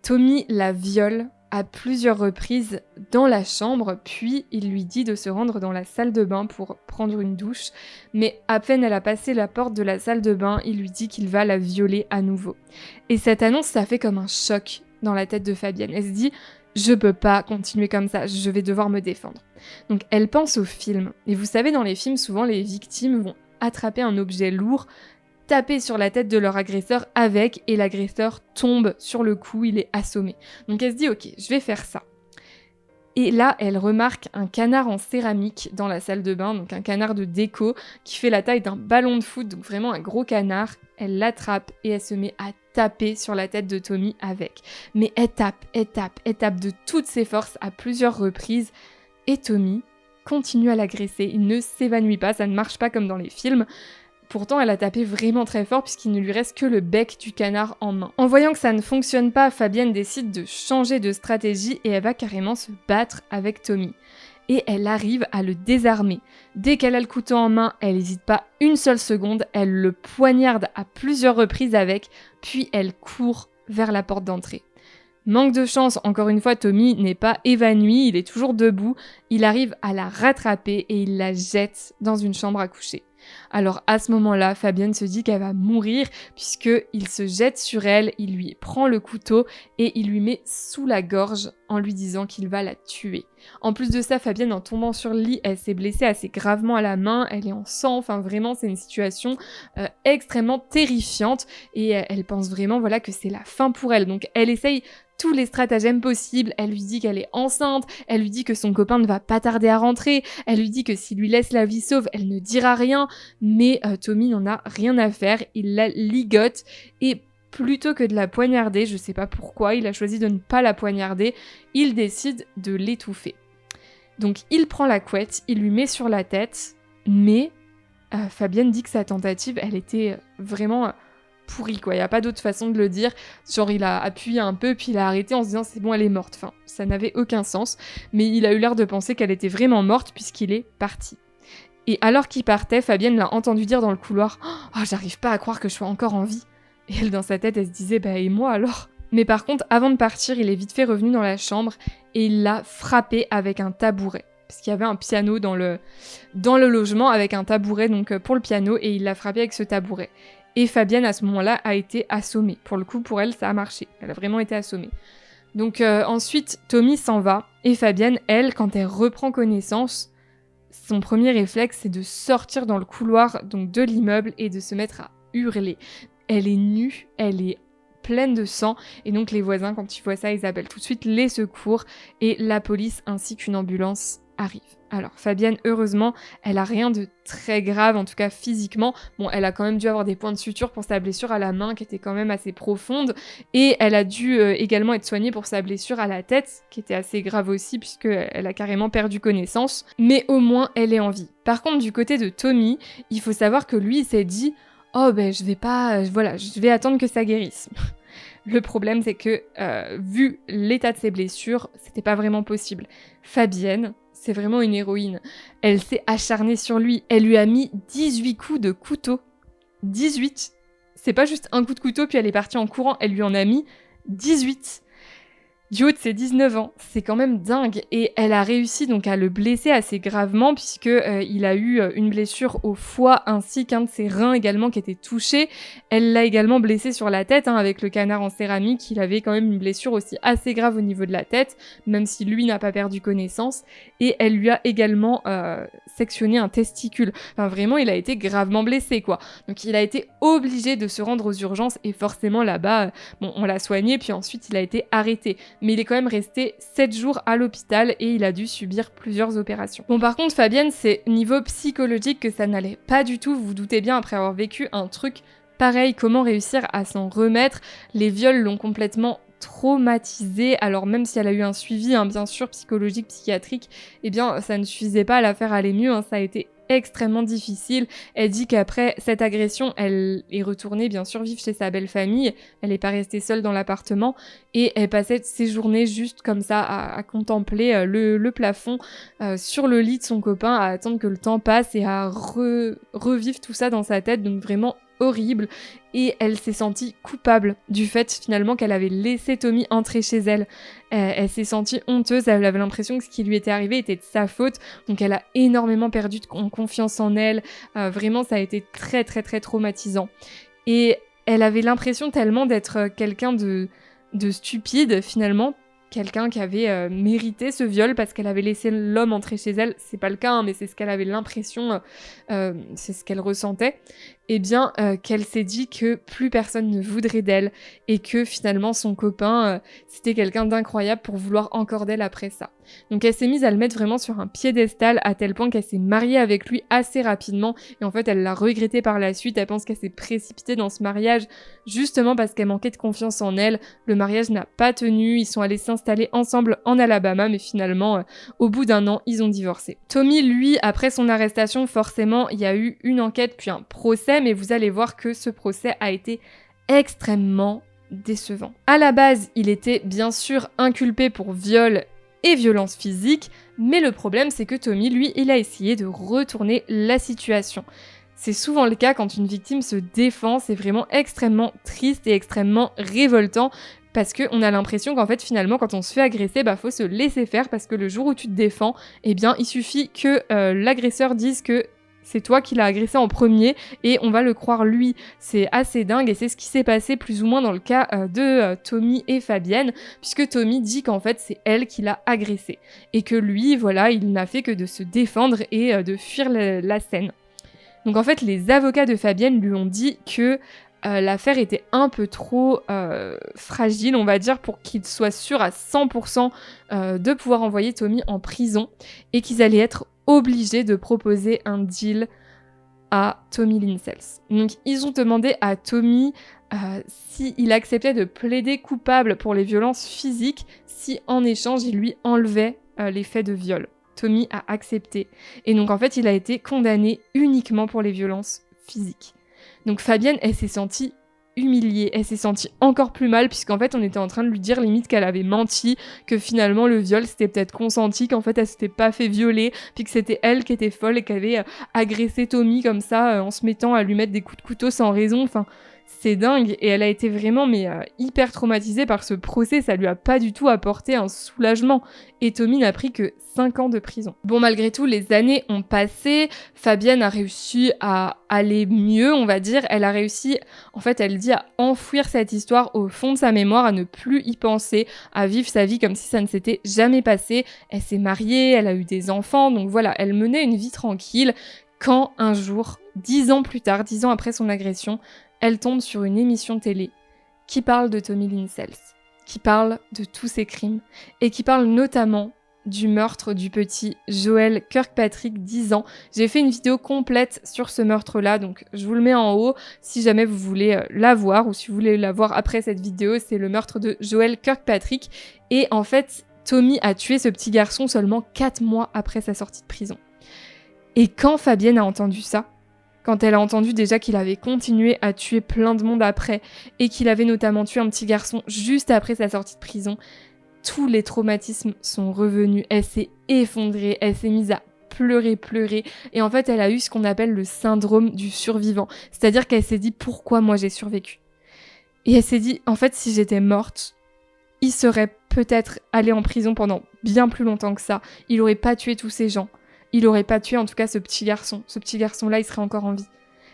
Tommy la viole à plusieurs reprises dans la chambre, puis il lui dit de se rendre dans la salle de bain pour prendre une douche, mais à peine elle a passé la porte de la salle de bain, il lui dit qu'il va la violer à nouveau. Et cette annonce, ça fait comme un choc dans la tête de Fabienne. Elle se dit « Je peux pas continuer comme ça, je vais devoir me défendre. » Donc elle pense au film, et vous savez, dans les films, souvent les victimes vont attraper un objet lourd, taper sur la tête de leur agresseur avec, et l'agresseur tombe sur le cou, il est assommé. Donc elle se dit « Ok, je vais faire ça. » Et là, elle remarque un canard en céramique dans la salle de bain, donc un canard de déco qui fait la taille d'un ballon de foot, donc vraiment un gros canard. Elle l'attrape et elle se met à taper sur la tête de Tommy avec. Mais elle tape de toutes ses forces à plusieurs reprises. Et Tommy continue à l'agresser, il ne s'évanouit pas, ça ne marche pas comme dans les films. Pourtant, elle a tapé vraiment très fort puisqu'il ne lui reste que le bec du canard en main. En voyant que ça ne fonctionne pas, Fabienne décide de changer de stratégie et elle va carrément se battre avec Tommy. Et elle arrive à le désarmer. Dès qu'elle a le couteau en main, elle n'hésite pas une seule seconde, elle le poignarde à plusieurs reprises avec, puis elle court vers la porte d'entrée. Manque de chance, encore une fois, Tommy n'est pas évanoui, il est toujours debout, il arrive à la rattraper et il la jette dans une chambre à coucher. Alors à ce moment-là, Fabienne se dit qu'elle va mourir puisqu'il se jette sur elle, il lui prend le couteau et il lui met sous la gorge en lui disant qu'il va la tuer. En plus de ça, Fabienne, en tombant sur le lit, elle s'est blessée assez gravement à la main, elle est en sang, enfin vraiment c'est une situation extrêmement terrifiante et elle pense vraiment que c'est la fin pour elle. Donc elle essaye tous les stratagèmes possibles, elle lui dit qu'elle est enceinte, elle lui dit que son copain ne va pas tarder à rentrer, elle lui dit que s'il lui laisse la vie sauve, elle ne dira rien, mais Tommy n'en a rien à faire, il la ligote et plutôt que de la poignarder, je sais pas pourquoi, il a choisi de ne pas la poignarder, il décide de l'étouffer. Donc il prend la couette, il lui met sur la tête, mais Fabienne dit que sa tentative, elle était vraiment pourri quoi, il n'y a pas d'autre façon de le dire, genre il a appuyé un peu puis il a arrêté en se disant c'est bon elle est morte, enfin ça n'avait aucun sens, mais il a eu l'air de penser qu'elle était vraiment morte puisqu'il est parti. Et alors qu'il partait, Fabienne l'a entendu dire dans le couloir « Oh j'arrive pas à croire que je sois encore en vie !» Et elle dans sa tête elle se disait « Bah et moi alors ?» Mais par contre avant de partir il est vite fait revenu dans la chambre et il l'a frappé avec un tabouret. Parce qu'il y avait un piano dans le logement avec un tabouret donc pour le piano et il l'a frappé avec ce tabouret. Et Fabienne, à ce moment-là, a été assommée. Pour le coup, pour elle, ça a marché. Elle a vraiment été assommée. Donc ensuite, Tommy s'en va. Et Fabienne, elle, quand elle reprend connaissance, son premier réflexe, c'est de sortir dans le couloir donc de l'immeuble et de se mettre à hurler. Elle est nue, elle est pleine de sang, et donc les voisins, quand ils voient ça, ils appellent tout de suite les secours, et la police ainsi qu'une ambulance arrivent. Alors Fabienne, heureusement, elle a rien de très grave, en tout cas physiquement. Bon, elle a quand même dû avoir des points de suture pour sa blessure à la main qui était quand même assez profonde, et elle a dû également être soignée pour sa blessure à la tête, qui était assez grave aussi puisqu'elle a carrément perdu connaissance, mais au moins elle est en vie. Par contre, du côté de Tommy, il faut savoir que lui, il s'est dit « Oh ben je vais pas, voilà, je vais attendre que ça guérisse ». Le problème, c'est que, vu l'état de ses blessures, c'était pas vraiment possible. Fabienne, c'est vraiment une héroïne. Elle s'est acharnée sur lui. Elle lui a mis 18 coups de couteau. 18. C'est pas juste un coup de couteau, puis elle est partie en courant. Elle lui en a mis 18. Du haut de ses 19 ans, c'est quand même dingue, et elle a réussi donc à le blesser assez gravement puisque il a eu une blessure au foie ainsi qu'un de ses reins également qui était touché. Elle l'a également blessé sur la tête avec le canard en céramique. Il avait quand même une blessure aussi assez grave au niveau de la tête, même si lui n'a pas perdu connaissance, et elle lui a également sectionné un testicule. Enfin vraiment, il a été gravement blessé quoi. Donc il a été obligé de se rendre aux urgences, et forcément là-bas, bon, on l'a soigné, puis ensuite il a été arrêté. Mais il est quand même resté 7 jours à l'hôpital et il a dû subir plusieurs opérations. Bon, par contre, Fabienne, c'est niveau psychologique que ça n'allait pas du tout. Vous vous doutez bien, après avoir vécu un truc pareil, comment réussir à s'en remettre. Les viols l'ont complètement traumatisée, alors même si elle a eu un suivi, bien sûr, psychologique, psychiatrique, eh bien, ça ne suffisait pas à la faire aller mieux, ça a été extrêmement difficile. Elle dit qu'après cette agression, elle est retournée bien sûr vivre chez sa belle famille, elle n'est pas restée seule dans l'appartement, et elle passait ses journées juste comme ça à contempler le plafond sur le lit de son copain, à attendre que le temps passe et à revivre tout ça dans sa tête, donc vraiment horrible. Et elle s'est sentie coupable du fait finalement qu'elle avait laissé Tommy entrer chez elle. Elle s'est sentie honteuse, elle avait l'impression que ce qui lui était arrivé était de sa faute, donc elle a énormément perdu confiance en elle. Vraiment, ça a été très très très traumatisant. Et elle avait l'impression tellement d'être quelqu'un de stupide finalement, quelqu'un qui avait mérité ce viol parce qu'elle avait laissé l'homme entrer chez elle. C'est pas le cas, mais c'est ce qu'elle avait l'impression, c'est ce qu'elle ressentait. Eh bien, qu'elle s'est dit que plus personne ne voudrait d'elle et que finalement son copain, c'était quelqu'un d'incroyable pour vouloir encore d'elle après ça. Donc elle s'est mise à le mettre vraiment sur un piédestal à tel point qu'elle s'est mariée avec lui assez rapidement, et en fait elle l'a regretté par la suite. Elle pense qu'elle s'est précipitée dans ce mariage justement parce qu'elle manquait de confiance en elle. Le mariage n'a pas tenu, ils sont allés s'installer ensemble en Alabama, mais finalement au bout d'1 an ils ont divorcé. Tommy, lui, après son arrestation, forcément il y a eu une enquête puis un procès, mais vous allez voir que ce procès a été extrêmement décevant. À la base, il était bien sûr inculpé pour viol et violence physique, mais le problème c'est que Tommy, lui, il a essayé de retourner la situation. C'est souvent le cas quand une victime se défend, c'est vraiment extrêmement triste et extrêmement révoltant, parce qu'on a l'impression qu'en fait finalement quand on se fait agresser, faut se laisser faire, parce que le jour où tu te défends, eh bien il suffit que l'agresseur dise que c'est toi qui l'as agressé en premier et on va le croire lui. C'est assez dingue, et c'est ce qui s'est passé plus ou moins dans le cas de Tommy et Fabienne, puisque Tommy dit qu'en fait c'est elle qui l'a agressé et que lui, voilà, il n'a fait que de se défendre et de fuir la scène. Donc en fait les avocats de Fabienne lui ont dit que l'affaire était un peu trop fragile, on va dire, pour qu'ils soient sûrs à 100% de pouvoir envoyer Tommy en prison, et qu'ils allaient être obligés de proposer un deal à Tommy Linsels. Donc ils ont demandé à Tommy s'il acceptait de plaider coupable pour les violences physiques, si en échange il lui enlevait les faits de viol. Tommy a accepté, et donc en fait il a été condamné uniquement pour les violences physiques. Donc Fabienne, elle s'est sentie humiliée, elle s'est sentie encore plus mal, puisqu'en fait on était en train de lui dire limite qu'elle avait menti, que finalement le viol c'était peut-être consenti, qu'en fait elle s'était pas fait violer, puis que c'était elle qui était folle et qu'elle avait agressé Tommy comme ça en se mettant à lui mettre des coups de couteau sans raison. Enfin, C'est dingue, et elle a été vraiment hyper traumatisée par ce procès, ça lui a pas du tout apporté un soulagement. Et Tommy n'a pris que 5 ans de prison. Bon, malgré tout, les années ont passé, Fabienne a réussi à aller mieux, on va dire. Elle a réussi, en fait, elle dit, à enfouir cette histoire au fond de sa mémoire, à ne plus y penser, à vivre sa vie comme si ça ne s'était jamais passé. Elle s'est mariée, elle a eu des enfants, donc voilà, elle menait une vie tranquille. Quand un jour, 10 ans plus tard, 10 ans après son agression, elle tombe sur une émission télé qui parle de Tommy Lynn Sells, qui parle de tous ses crimes, et qui parle notamment du meurtre du petit Joel Kirkpatrick, 10 ans. J'ai fait une vidéo complète sur ce meurtre-là, donc je vous le mets en haut si jamais vous voulez la voir, ou si vous voulez la voir après cette vidéo. C'est le meurtre de Joel Kirkpatrick, et en fait, Tommy a tué ce petit garçon seulement 4 mois après sa sortie de prison. Et quand Fabienne a entendu ça, quand elle a entendu déjà qu'il avait continué à tuer plein de monde après, et qu'il avait notamment tué un petit garçon juste après sa sortie de prison, tous les traumatismes sont revenus. Elle s'est effondrée, elle s'est mise à pleurer, et en fait elle a eu ce qu'on appelle le syndrome du survivant, c'est-à-dire qu'elle s'est dit pourquoi moi j'ai survécu. Et elle s'est dit en fait si j'étais morte, il serait peut-être allé en prison pendant bien plus longtemps que ça, il aurait pas tué tous ces gens. Il aurait pas tué en tout cas ce petit garçon. Ce petit garçon-là, il serait encore en vie.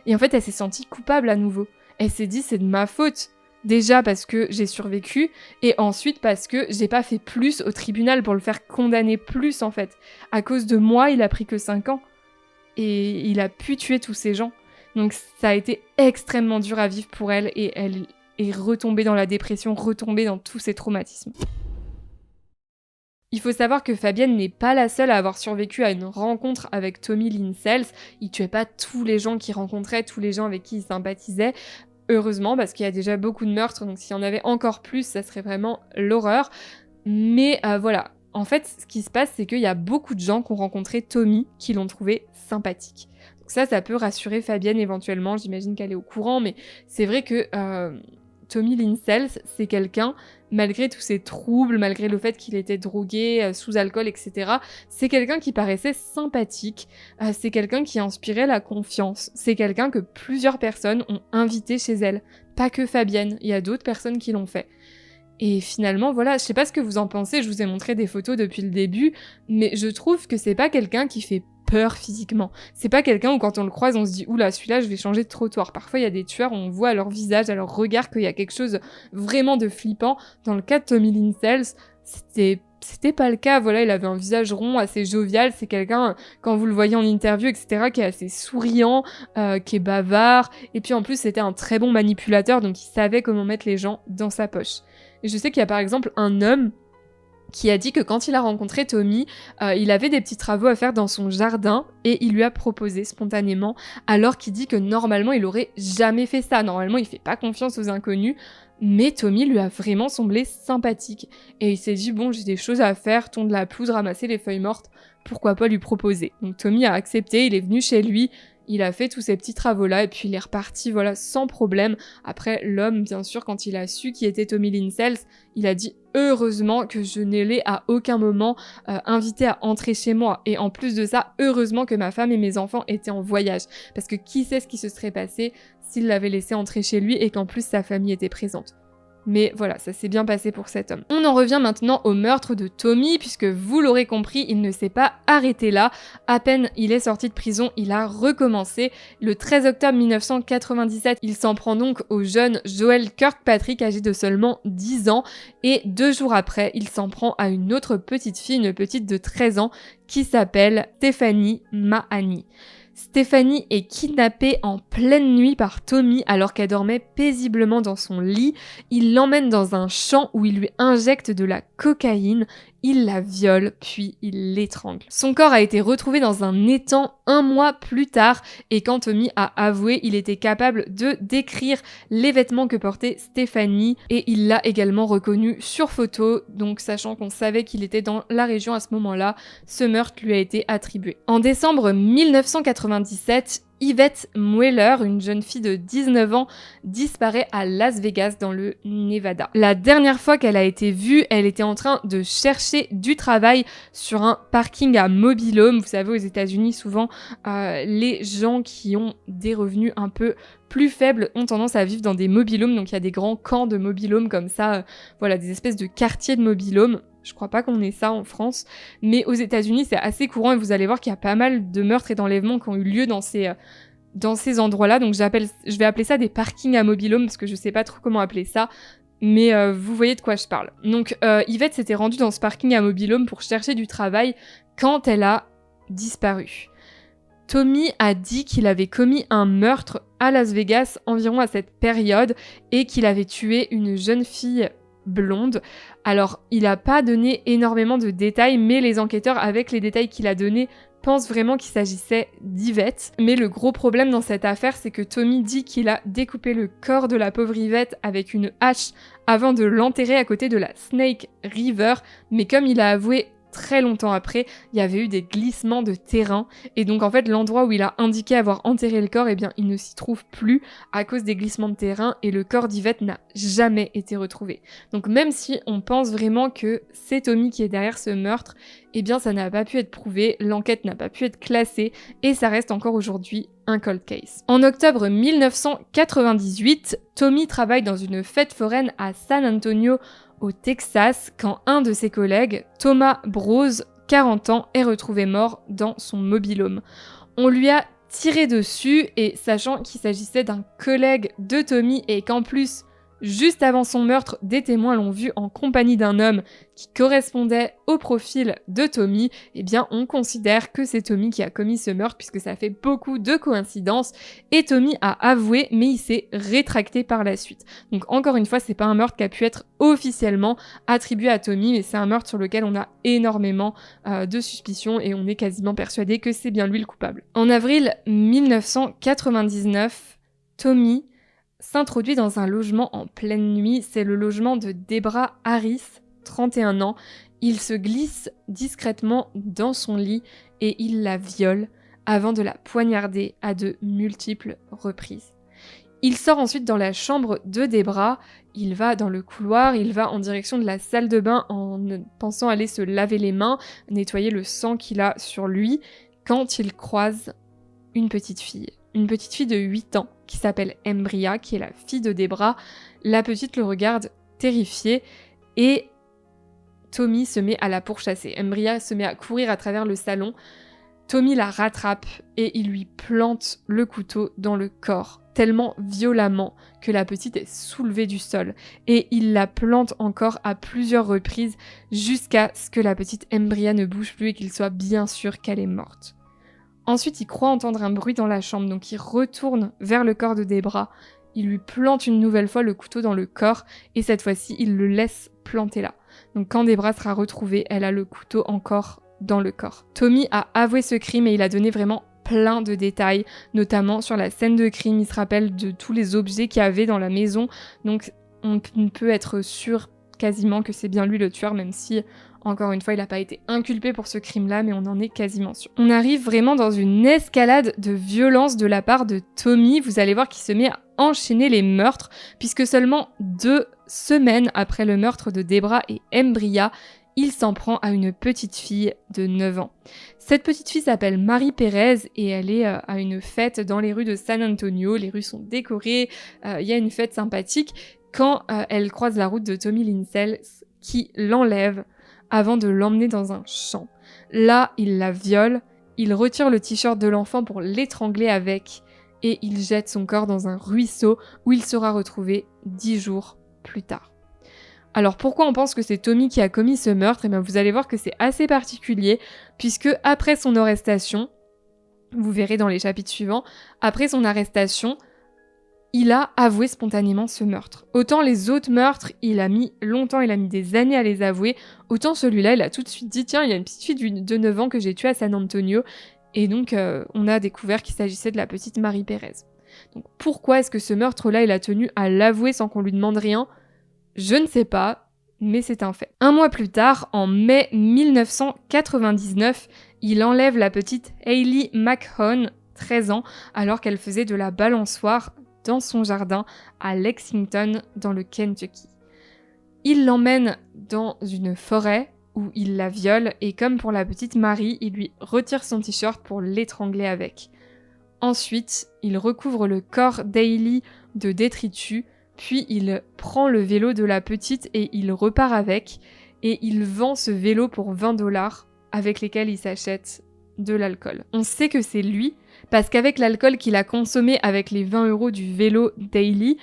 Et en fait, elle s'est sentie coupable à nouveau. Elle s'est dit, c'est de ma faute. Déjà parce que j'ai survécu, et ensuite parce que j'ai pas fait plus au tribunal pour le faire condamner plus, en fait. À cause de moi, il a pris que 5 ans. Et il a pu tuer tous ces gens. Donc ça a été extrêmement dur à vivre pour elle, et elle est retombée dans la dépression, retombée dans tous ces traumatismes. Il faut savoir que Fabienne n'est pas la seule à avoir survécu à une rencontre avec Tommy Lynn Sells. Il tuait pas tous les gens qu'il rencontrait, tous les gens avec qui il sympathisait. Heureusement, parce qu'il y a déjà beaucoup de meurtres, donc s'il y en avait encore plus, ça serait vraiment l'horreur. Mais voilà, en fait, ce qui se passe, c'est qu'il y a beaucoup de gens qui ont rencontré Tommy qui l'ont trouvé sympathique. Donc ça peut rassurer Fabienne éventuellement, j'imagine qu'elle est au courant, mais c'est vrai que Tommy Lynn Sells, c'est quelqu'un, malgré tous ses troubles, malgré le fait qu'il était drogué, sous alcool, etc., c'est quelqu'un qui paraissait sympathique, c'est quelqu'un qui inspirait la confiance, c'est quelqu'un que plusieurs personnes ont invité chez elle, pas que Fabienne, il y a d'autres personnes qui l'ont fait. Et finalement, voilà, je sais pas ce que vous en pensez, je vous ai montré des photos depuis le début, mais je trouve que c'est pas quelqu'un qui fait peur physiquement. C'est pas quelqu'un où quand on le croise, on se dit « Oula, celui-là, je vais changer de trottoir ». Parfois, il y a des tueurs, on voit à leur visage, à leur regard qu'il y a quelque chose vraiment de flippant. Dans le cas de Tommy Lynn Sells, c'était pas le cas. Voilà, il avait un visage rond, assez jovial. C'est quelqu'un, quand vous le voyez en interview, etc., qui est assez souriant, qui est bavard. Et puis en plus, c'était un très bon manipulateur, donc il savait comment mettre les gens dans sa poche. Et je sais qu'il y a par exemple un homme qui a dit que quand il a rencontré Tommy, il avait des petits travaux à faire dans son jardin et il lui a proposé spontanément, alors qu'il dit que normalement il aurait jamais fait ça, normalement il fait pas confiance aux inconnus, mais Tommy lui a vraiment semblé sympathique et il s'est dit bon j'ai des choses à faire, tondre la pelouse, ramasser les feuilles mortes, pourquoi pas lui proposer. Donc Tommy a accepté, il est venu chez lui, il a fait tous ces petits travaux-là et puis il est reparti, voilà, sans problème. Après, l'homme, bien sûr, quand il a su qui était Tommy Lynn Sells, il a dit « Heureusement que je ne l'ai à aucun moment invité à entrer chez moi. Et en plus de ça, heureusement que ma femme et mes enfants étaient en voyage. Parce que qui sait ce qui se serait passé s'il l'avait laissé entrer chez lui et qu'en plus sa famille était présente. » Mais voilà, ça s'est bien passé pour cet homme. On en revient maintenant au meurtre de Tommy, puisque vous l'aurez compris, il ne s'est pas arrêté là. À peine il est sorti de prison, il a recommencé. Le 13 octobre 1997, il s'en prend donc au jeune Joel Kirkpatrick, âgé de seulement 10 ans. Et 2 jours après, il s'en prend à une autre petite fille, une petite de 13 ans, qui s'appelle Stephanie Mahani. Stephanie est kidnappée en pleine nuit par Tommy alors qu'elle dormait paisiblement dans son lit. Il l'emmène dans un champ où il lui injecte de la cocaïne. Il la viole, puis il l'étrangle. Son corps a été retrouvé dans un étang 1 mois plus tard, et quand Tommy a avoué, il était capable de décrire les vêtements que portait Stephanie, et il l'a également reconnu sur photo, donc sachant qu'on savait qu'il était dans la région à ce moment-là, ce meurtre lui a été attribué. En décembre 1997, Yvette Mueller, une jeune fille de 19 ans, disparaît à Las Vegas dans le Nevada. La dernière fois qu'elle a été vue, elle était en train de chercher du travail sur un parking à mobil-home. Vous savez, aux États-Unis, souvent, les gens qui ont des revenus un peu plus faibles ont tendance à vivre dans des mobil-homes. Donc il y a des grands camps de mobil-home comme ça, voilà, des espèces de quartiers de mobil-home. Je crois pas qu'on ait ça en France, mais aux États-Unis c'est assez courant et vous allez voir qu'il y a pas mal de meurtres et d'enlèvements qui ont eu lieu dans ces endroits-là. Donc je vais appeler ça des parkings à mobil-home parce que je sais pas trop comment appeler ça, mais vous voyez de quoi je parle. Donc Yvette s'était rendue dans ce parking à mobil-home pour chercher du travail quand elle a disparu. Tommy a dit qu'il avait commis un meurtre à Las Vegas environ à cette période et qu'il avait tué une jeune fille blonde. Alors, il n'a pas donné énormément de détails, mais les enquêteurs, avec les détails qu'il a donnés, pensent vraiment qu'il s'agissait d'Yvette. Mais le gros problème dans cette affaire, c'est que Tommy dit qu'il a découpé le corps de la pauvre Yvette avec une hache avant de l'enterrer à côté de la Snake River, mais comme il a avoué très longtemps après, il y avait eu des glissements de terrain et donc en fait l'endroit où il a indiqué avoir enterré le corps, eh bien il ne s'y trouve plus à cause des glissements de terrain et le corps d'Yvette n'a jamais été retrouvé. Donc même si on pense vraiment que c'est Tommy qui est derrière ce meurtre, eh bien ça n'a pas pu être prouvé, l'enquête n'a pas pu être classée et ça reste encore aujourd'hui un cold case. En octobre 1998, Tommy travaille dans une fête foraine à San Antonio au Texas quand un de ses collègues, Thomas Brose, 40 ans, est retrouvé mort dans son mobil-home. On lui a tiré dessus et sachant qu'il s'agissait d'un collègue de Tommy et qu'en plus, juste avant son meurtre, des témoins l'ont vu en compagnie d'un homme qui correspondait au profil de Tommy, eh bien on considère que c'est Tommy qui a commis ce meurtre puisque ça fait beaucoup de coïncidences et Tommy a avoué mais il s'est rétracté par la suite. Donc encore une fois, c'est pas un meurtre qui a pu être officiellement attribué à Tommy, mais c'est un meurtre sur lequel on a énormément de suspicions et on est quasiment persuadé que c'est bien lui le coupable. En avril 1999, Tommy s'introduit dans un logement en pleine nuit, c'est le logement de Debra Harris, 31 ans. Il se glisse discrètement dans son lit et il la viole avant de la poignarder à de multiples reprises. Il sort ensuite dans la chambre de Debra, il va dans le couloir, il va en direction de la salle de bain en pensant aller se laver les mains, nettoyer le sang qu'il a sur lui, quand il croise une petite fille de 8 ans qui s'appelle Embria, qui est la fille de Debra. La petite le regarde terrifiée et Tommy se met à la pourchasser. Embria se met à courir à travers le salon. Tommy la rattrape et il lui plante le couteau dans le corps, tellement violemment que la petite est soulevée du sol. Et il la plante encore à plusieurs reprises jusqu'à ce que la petite Embria ne bouge plus et qu'il soit bien sûr qu'elle est morte. Ensuite, il croit entendre un bruit dans la chambre, donc il retourne vers le corps de Debra. Il lui plante une nouvelle fois le couteau dans le corps, et cette fois-ci, il le laisse planter là. Donc quand Debra sera retrouvée, elle a le couteau encore dans le corps. Tommy a avoué ce crime et il a donné vraiment plein de détails, notamment sur la scène de crime. Il se rappelle de tous les objets qu'il y avait dans la maison, donc on peut être sûr quasiment que c'est bien lui le tueur, même si... Encore une fois, il n'a pas été inculpé pour ce crime-là, mais on en est quasiment sûr. On arrive vraiment dans une escalade de violence de la part de Tommy. Vous allez voir qu'il se met à enchaîner les meurtres, puisque seulement 2 semaines après le meurtre de Debra et Embria, il s'en prend à une petite fille de 9 ans. Cette petite fille s'appelle Marie Perez et elle est à une fête dans les rues de San Antonio. Les rues sont décorées, il y a une fête sympathique quand elle croise la route de Tommy Linsell qui l'enlève avant de l'emmener dans un champ. Là, il la viole, il retire le t-shirt de l'enfant pour l'étrangler avec et il jette son corps dans un ruisseau où il sera retrouvé 10 jours plus tard. Alors pourquoi on pense que c'est Tommy qui a commis ce meurtre ? Eh bien vous allez voir que c'est assez particulier puisque après son arrestation, vous verrez dans les chapitres suivants, après son arrestation, il a avoué spontanément ce meurtre. Autant les autres meurtres, il a mis longtemps, il a mis des années à les avouer, autant celui-là, il a tout de suite dit « Tiens, il y a une petite fille de 9 ans que j'ai tuée à San Antonio ». Et donc, on a découvert qu'il s'agissait de la petite Marie Perez. Donc, pourquoi est-ce que ce meurtre-là, il a tenu à l'avouer sans qu'on lui demande rien ? Je ne sais pas, mais c'est un fait. Un mois plus tard, en mai 1999, il enlève la petite Hayley McHone, 13 ans alors qu'elle faisait de la balançoire dans son jardin à Lexington dans le Kentucky. Il l'emmène dans une forêt où il la viole et comme pour la petite Marie, il lui retire son t-shirt pour l'étrangler avec. Ensuite, il recouvre le corps d'Hailey de détritus, puis il prend le vélo de la petite et il repart avec, et il vend ce vélo pour $20 avec lesquels il s'achète de l'alcool. On sait que c'est lui, parce qu'avec l'alcool qu'il a consommé avec les 20 € du vélo d'Hailey,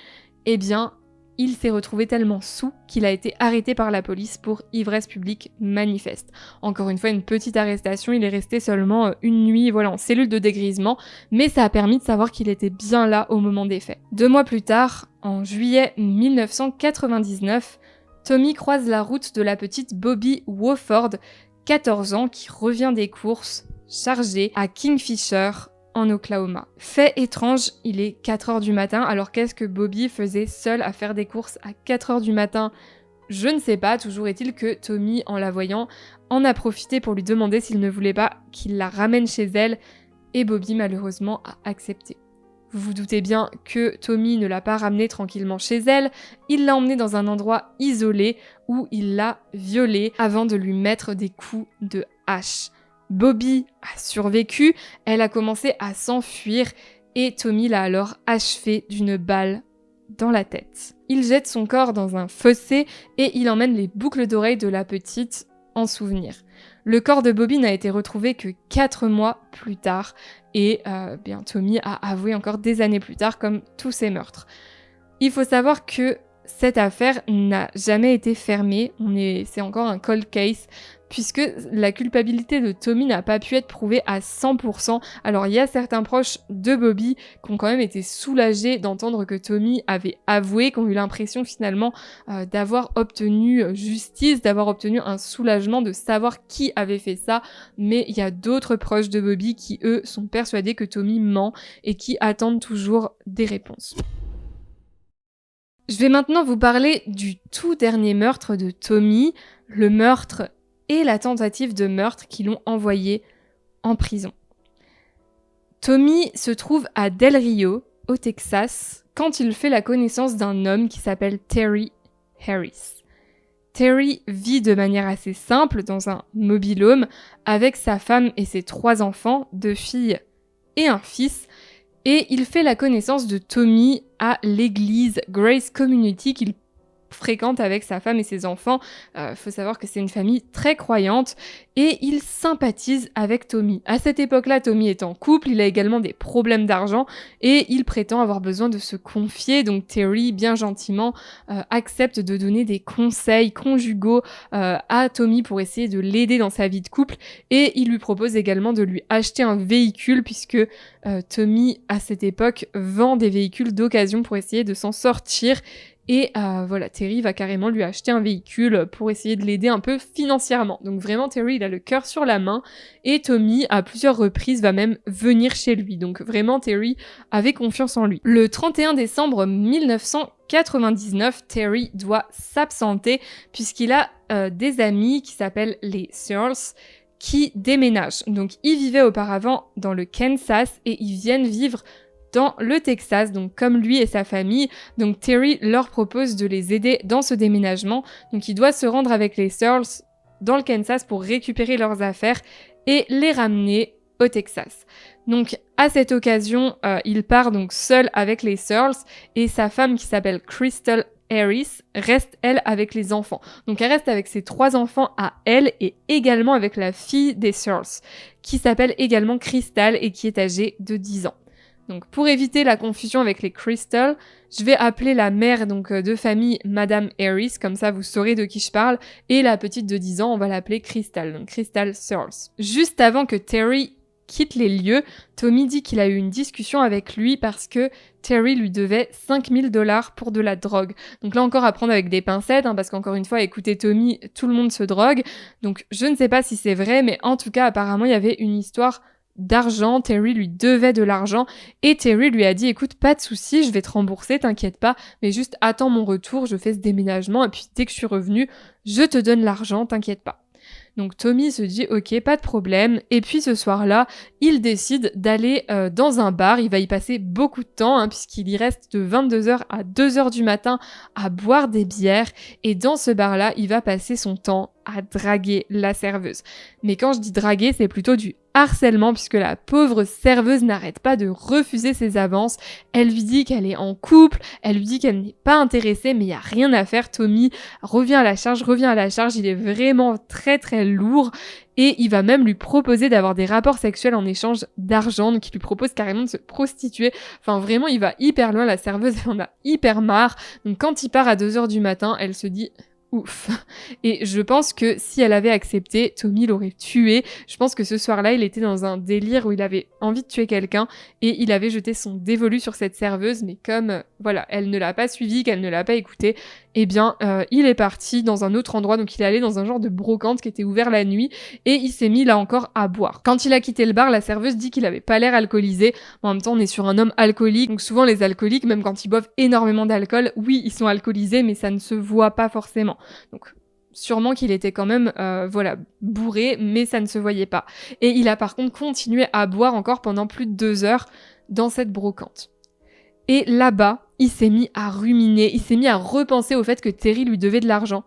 eh bien, il s'est retrouvé tellement saoul qu'il a été arrêté par la police pour ivresse publique manifeste. Encore une fois, une petite arrestation, il est resté seulement une nuit en cellule de dégrisement, mais ça a permis de savoir qu'il était bien là au moment des faits. 2 mois plus tard, en juillet 1999, Tommy croise la route de la petite Bobby Wofford, 14 ans, qui revient des courses chargée à Kingfisher, en Oklahoma. Fait étrange, il est 4h du matin, alors qu'est-ce que Bobby faisait seule à faire des courses à 4h du matin? Je ne sais pas, toujours est-il que Tommy, en la voyant, en a profité pour lui demander s'il ne voulait pas qu'il la ramène chez elle, et Bobby malheureusement a accepté. Vous vous doutez bien que Tommy ne l'a pas ramenée tranquillement chez elle, il l'a emmenée dans un endroit isolé où il l'a violée avant de lui mettre des coups de hache. Bobby a survécu, elle a commencé à s'enfuir et Tommy l'a alors achevée d'une balle dans la tête. Il jette son corps dans un fossé et il emmène les boucles d'oreilles de la petite en souvenir. Le corps de Bobby n'a été retrouvé que 4 mois plus tard et Tommy a avoué encore des années plus tard comme tous ses meurtres. Il faut savoir que cette affaire n'a jamais été fermée, c'est encore un cold case, puisque la culpabilité de Tommy n'a pas pu être prouvée à 100%. Alors il y a certains proches de Bobby qui ont quand même été soulagés d'entendre que Tommy avait avoué, qui ont eu l'impression finalement d'avoir obtenu justice, d'avoir obtenu un soulagement, de savoir qui avait fait ça, mais il y a d'autres proches de Bobby qui, eux, sont persuadés que Tommy ment et qui attendent toujours des réponses. Je vais maintenant vous parler du tout dernier meurtre de Tommy, le meurtre et la tentative de meurtre qui l'ont envoyé en prison. Tommy se trouve à Del Rio, au Texas, quand il fait la connaissance d'un homme qui s'appelle Terry Harris. Terry vit de manière assez simple dans un mobil-home avec sa femme et ses 3 enfants, 2 filles et un fils, et il fait la connaissance de Tommy à l'église Grace Community qu'il fréquente avec sa femme et ses enfants. Faut savoir que c'est une famille très croyante et il sympathise avec Tommy. À cette époque-là, Tommy est en couple, il a également des problèmes d'argent et il prétend avoir besoin de se confier. Donc Terry, bien gentiment, accepte de donner des conseils conjugaux à Tommy pour essayer de l'aider dans sa vie de couple et il lui propose également de lui acheter un véhicule puisque Tommy, à cette époque, vend des véhicules d'occasion pour essayer de s'en sortir. Et Terry va carrément lui acheter un véhicule pour essayer de l'aider un peu financièrement. Donc vraiment, Terry, il a le cœur sur la main. Et Tommy, à plusieurs reprises, va même venir chez lui. Donc vraiment, Terry avait confiance en lui. Le 31 décembre 1999, Terry doit s'absenter puisqu'il a des amis qui s'appellent les Searles qui déménagent. Donc ils vivaient auparavant dans le Kansas et ils viennent vivre dans le Texas, donc comme lui et sa famille. Donc Terry leur propose de les aider dans ce déménagement. Donc il doit se rendre avec les Searles dans le Kansas pour récupérer leurs affaires et les ramener au Texas. Donc à cette occasion, il part donc seul avec les Searles et sa femme qui s'appelle Crystal Harris reste elle avec les enfants. Donc elle reste avec ses 3 enfants à elle et également avec la fille des Searles qui s'appelle également Crystal et qui est âgée de 10 ans. Donc pour éviter la confusion avec les Crystal, je vais appeler la mère de famille Madame Harris, comme ça vous saurez de qui je parle, et la petite de 10 ans, on va l'appeler Crystal, donc Crystal Searles. Juste avant que Terry quitte les lieux, Tommy dit qu'il a eu une discussion avec lui parce que Terry lui devait $5,000 pour de la drogue. Donc là encore à prendre avec des pincettes, parce qu'encore une fois, écoutez Tommy, tout le monde se drogue. Donc je ne sais pas si c'est vrai, mais en tout cas apparemment il y avait une histoire d'argent, Terry lui devait de l'argent et Terry lui a dit écoute, pas de souci, je vais te rembourser, t'inquiète pas, mais juste attends mon retour, je fais ce déménagement et puis dès que je suis revenue, je te donne l'argent, t'inquiète pas. Donc Tommy se dit ok, pas de problème. Et puis ce soir-là, il décide d'aller dans un bar. Il va y passer beaucoup de temps puisqu'il y reste de 22h à 2h du matin à boire des bières. Et dans ce bar-là, il va passer son temps à draguer la serveuse. Mais quand je dis draguer, c'est plutôt du harcèlement puisque la pauvre serveuse n'arrête pas de refuser ses avances. Elle lui dit qu'elle est en couple, elle lui dit qu'elle n'est pas intéressée, mais il n'y a rien à faire. Tommy revient à la charge, il est vraiment très très lourd et il va même lui proposer d'avoir des rapports sexuels en échange d'argent, donc il lui propose carrément de se prostituer. Enfin vraiment, il va hyper loin, la serveuse elle en a hyper marre. Donc quand il part à 2h du matin, elle se dit ouf. Et je pense que si elle avait accepté, Tommy l'aurait tué. Je pense que ce soir-là, il était dans un délire où il avait envie de tuer quelqu'un et il avait jeté son dévolu sur cette serveuse. Mais comme, voilà, elle ne l'a pas suivi, qu'elle ne l'a pas écouté, eh bien, il est parti dans un autre endroit. Donc, il est allé dans un genre de brocante qui était ouvert la nuit et il s'est mis là encore à boire. Quand il a quitté le bar, la serveuse dit qu'il avait pas l'air alcoolisé. En même temps, on est sur un homme alcoolique. Donc, souvent, les alcooliques, même quand ils boivent énormément d'alcool, oui, ils sont alcoolisés, mais ça ne se voit pas forcément. Donc sûrement qu'il était quand même bourré, mais ça ne se voyait pas. Et il a par contre continué à boire encore pendant plus de 2 heures dans cette brocante. Et là-bas, il s'est mis à ruminer, il s'est mis à repenser au fait que Terry lui devait de l'argent.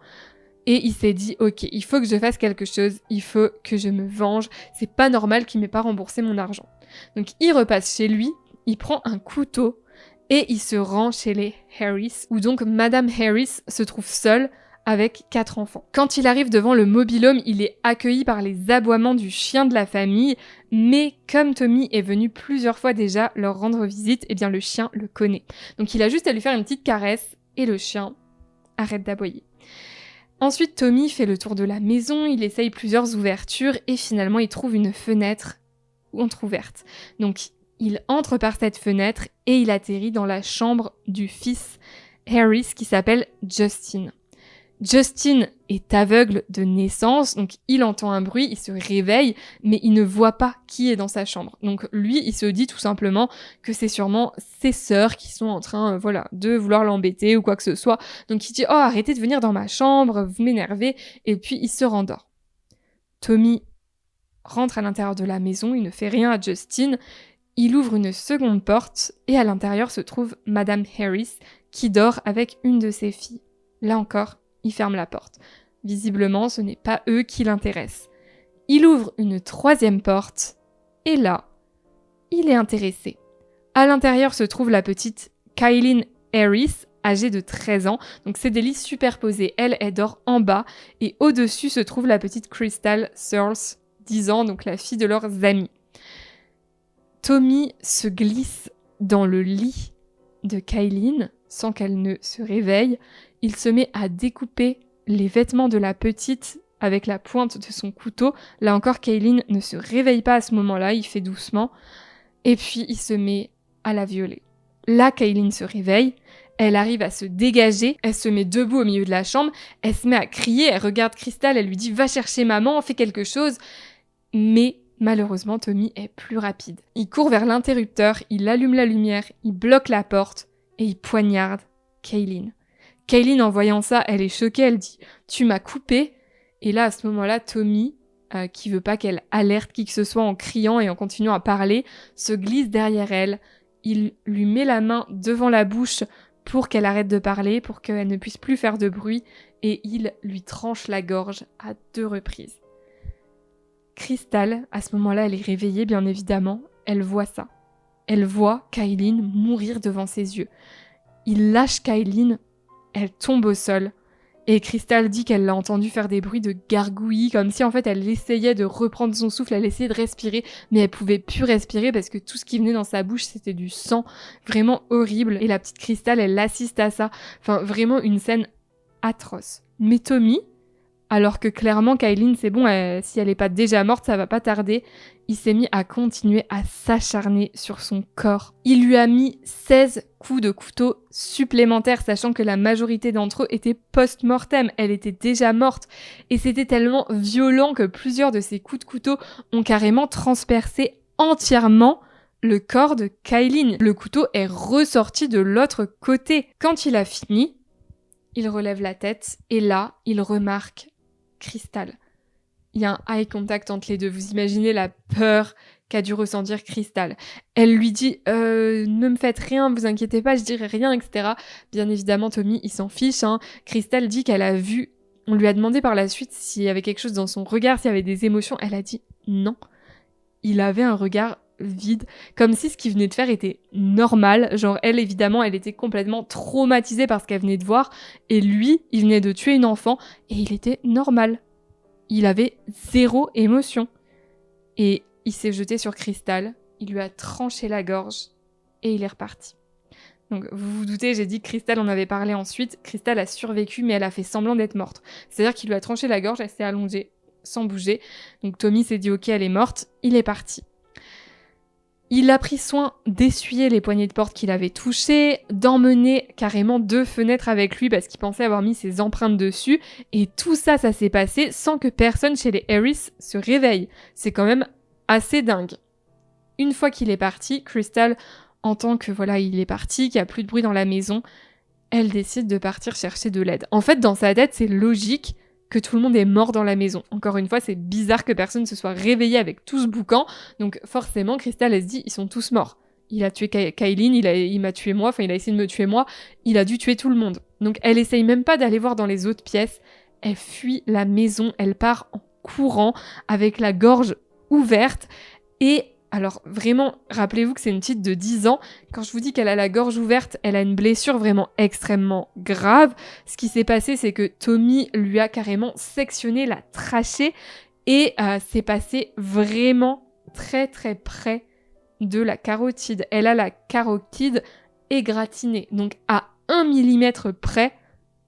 Et il s'est dit, ok, il faut que je fasse quelque chose, il faut que je me venge, c'est pas normal qu'il m'ait pas remboursé mon argent. Donc il repasse chez lui, il prend un couteau et il se rend chez les Harris, où donc Madame Harris se trouve seule avec 4 enfants. Quand il arrive devant le mobil-home, il est accueilli par les aboiements du chien de la famille, mais comme Tommy est venu plusieurs fois déjà leur rendre visite, eh bien le chien le connaît. Donc il a juste à lui faire une petite caresse et le chien arrête d'aboyer. Ensuite, Tommy fait le tour de la maison, il essaye plusieurs ouvertures et finalement il trouve une fenêtre entrouverte. Donc il entre par cette fenêtre et il atterrit dans la chambre du fils Harris qui s'appelle Justin. Justin est aveugle de naissance, donc il entend un bruit, il se réveille, mais il ne voit pas qui est dans sa chambre. Donc lui, il se dit tout simplement que c'est sûrement ses sœurs qui sont en train, de vouloir l'embêter ou quoi que ce soit. Donc il dit « Oh, arrêtez de venir dans ma chambre, vous m'énervez », et puis il se rendort. Tommy rentre à l'intérieur de la maison, il ne fait rien à Justin, il ouvre une seconde porte, et à l'intérieur se trouve Madame Harris, qui dort avec une de ses filles. Là encore, il ferme la porte. Visiblement, ce n'est pas eux qui l'intéressent. Il ouvre une troisième porte, et là, il est intéressé. À l'intérieur se trouve la petite Kaylin Harris, âgée de 13 ans. Donc c'est des lits superposés. Elle dort en bas, et au-dessus se trouve la petite Crystal Searles, 10 ans, donc la fille de leurs amis. Tommy se glisse dans le lit de Kaylin, sans qu'elle ne se réveille. Il se met à découper les vêtements de la petite avec la pointe de son couteau. Là encore, Kaylin ne se réveille pas à ce moment-là, il fait doucement. Et puis, il se met à la violer. Là, Kaylin se réveille, elle arrive à se dégager, elle se met debout au milieu de la chambre, elle se met à crier, elle regarde Crystal, elle lui dit « Va chercher maman, fais quelque chose !» Mais malheureusement, Tommy est plus rapide. Il court vers l'interrupteur, il allume la lumière, il bloque la porte et il poignarde Kaylin. Kaylin, en voyant ça, elle est choquée, elle dit « Tu m'as coupé !» Et là, à ce moment-là, Tommy, qui veut pas qu'elle alerte qui que ce soit en criant et en continuant à parler, se glisse derrière elle. Il lui met la main devant la bouche pour qu'elle arrête de parler, pour qu'elle ne puisse plus faire de bruit, et il lui tranche la gorge à 2 reprises. Crystal, à ce moment-là, elle est réveillée, bien évidemment. Elle voit ça. Elle voit Kaylin mourir devant ses yeux. Il lâche Kaylin, elle tombe au sol. Et Crystal dit qu'elle l'a entendu faire des bruits de gargouillis, comme si en fait elle essayait de reprendre son souffle, elle essayait de respirer, mais elle pouvait plus respirer parce que tout ce qui venait dans sa bouche c'était du sang, vraiment horrible. Et la petite Crystal, elle assiste à ça. Enfin, vraiment une scène atroce. Mais Tommy, alors que clairement Kaylin, c'est bon, si elle est pas déjà morte, ça va pas tarder, il s'est mis à continuer à s'acharner sur son corps. Il lui a mis 16 coups de couteau supplémentaires, sachant que la majorité d'entre eux étaient post-mortem, elle était déjà morte. Et c'était tellement violent que plusieurs de ces coups de couteau ont carrément transpercé entièrement le corps de Kaylin. Le couteau est ressorti de l'autre côté. Quand il a fini, il relève la tête et là, il remarque Crystal. il y a un eye contact entre les deux. Vous imaginez la peur qu'a dû ressentir Crystal. Elle lui dit ne me faites rien, vous inquiétez pas, je dirai rien, etc. Bien évidemment, Tommy, il s'en fiche. Crystal dit qu'elle a vu. On lui a demandé par la suite s'il y avait quelque chose dans son regard, s'il y avait des émotions. Elle a dit non. Il avait un regard vide, comme si ce qu'il venait de faire était normal. Genre, elle, évidemment, elle était complètement traumatisée par ce qu'elle venait de voir. Et lui, il venait de tuer une enfant et il était normal. Il avait 0 émotion. Et il s'est jeté sur Crystal, il lui a tranché la gorge et il est reparti. Donc vous vous doutez, j'ai dit que Crystal en avait parlé ensuite. Crystal a survécu mais elle a fait semblant d'être morte. C'est-à-dire qu'il lui a tranché la gorge, elle s'est allongée sans bouger. Donc Tommy s'est dit ok, elle est morte, il est parti. Il a pris soin d'essuyer les poignées de porte qu'il avait touchées, d'emmener carrément 2 fenêtres avec lui parce qu'il pensait avoir mis ses empreintes dessus. Et tout ça, ça s'est passé sans que personne chez les Harris se réveille. C'est quand même assez dingue. Une fois qu'il est parti, Crystal entend que voilà, il est parti, qu'il n'y a plus de bruit dans la maison. Elle décide de partir chercher de l'aide. En fait, dans sa tête, c'est logique que tout le monde est mort dans la maison. Encore une fois, c'est bizarre que personne se soit réveillé avec tout ce boucan. Donc forcément, Crystal, elle se dit, ils sont tous morts. Il a tué Kaylin, il m'a tué moi, enfin il a essayé de me tuer moi, il a dû tuer tout le monde. Donc elle essaye même pas d'aller voir dans les autres pièces. Elle fuit la maison, elle part en courant avec la gorge ouverte. Et alors vraiment, rappelez-vous que c'est une petite de 10 ans. Quand je vous dis qu'elle a la gorge ouverte, elle a une blessure vraiment extrêmement grave. Ce qui s'est passé, c'est que Tommy lui a carrément sectionné la trachée et c'est passé vraiment très très près de la carotide. Elle a la carotide égratignée. Donc à 1 millimètre près,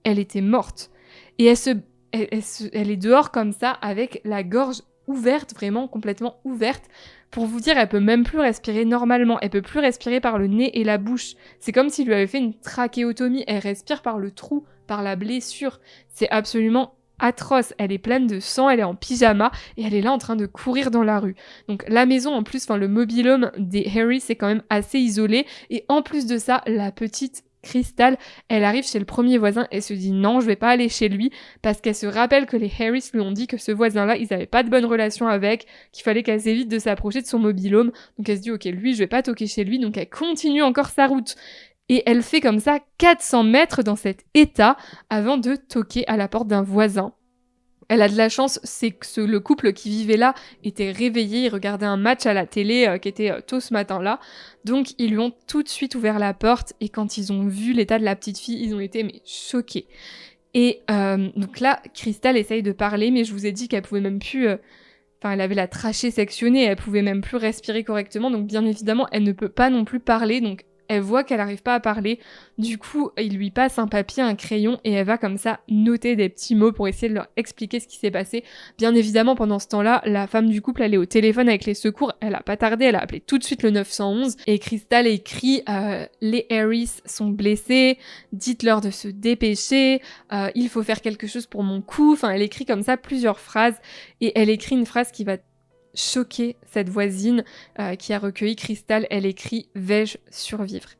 elle était morte. Et elle est dehors comme ça avec la gorge ouverte, vraiment complètement ouverte. Pour vous dire, elle peut même plus respirer normalement. Elle peut plus respirer par le nez et la bouche. C'est comme s'il lui avait fait une trachéotomie. Elle respire par le trou, par la blessure. C'est absolument atroce. Elle est pleine de sang, elle est en pyjama et elle est là en train de courir dans la rue. Donc la maison en plus, le mobil-home des Harris est quand même assez isolé. Et en plus de ça, la petite Crystal, elle arrive chez le premier voisin et se dit non, je vais pas aller chez lui parce qu'elle se rappelle que les Harris lui ont dit que ce voisin-là, ils avaient pas de bonne relation avec, qu'il fallait qu'elle s'évite de s'approcher de son mobil-home. Donc elle se dit ok, lui, je vais pas toquer chez lui, donc elle continue encore sa route. Et elle fait comme ça 400 mètres dans cet état avant de toquer à la porte d'un voisin. Elle a de la chance, c'est que le couple qui vivait là était réveillé, il regardait un match à la télé qui était tôt ce matin-là. Donc ils lui ont tout de suite ouvert la porte et quand ils ont vu l'état de la petite fille, ils ont été choqués. Et donc là, Crystal essaye de parler, mais je vous ai dit qu'elle pouvait même plus... elle avait la trachée sectionnée, elle pouvait même plus respirer correctement, donc bien évidemment, elle ne peut pas non plus parler, donc elle voit qu'elle n'arrive pas à parler. Du coup, il lui passe un papier, un crayon, et elle va comme ça noter des petits mots pour essayer de leur expliquer ce qui s'est passé. Bien évidemment, pendant ce temps-là, la femme du couple, elle est au téléphone avec les secours. Elle a pas tardé, elle a appelé tout de suite le 911. Et Crystal écrit les Harris sont blessés, dites-leur de se dépêcher, il faut faire quelque chose pour mon cou. Enfin, elle écrit comme ça plusieurs phrases. Et elle écrit une phrase qui va choquée, cette voisine qui a recueilli Crystal, elle écrit « Vais-je survivre ?»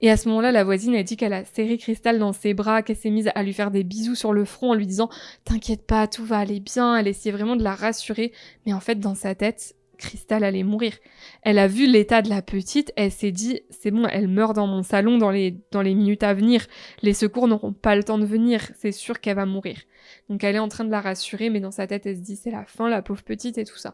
Et à ce moment-là, la voisine a dit qu'elle a serré Crystal dans ses bras, qu'elle s'est mise à lui faire des bisous sur le front en lui disant « T'inquiète pas, tout va aller bien », elle essayait vraiment de la rassurer, mais en fait, dans sa tête, Crystal allait mourir. Elle a vu l'état de la petite, elle s'est dit « C'est bon, elle meurt dans mon salon dans les minutes à venir, les secours n'auront pas le temps de venir, c'est sûr qu'elle va mourir. » Donc elle est en train de la rassurer, mais dans sa tête, elle se dit « C'est la fin, la pauvre petite et tout ça ».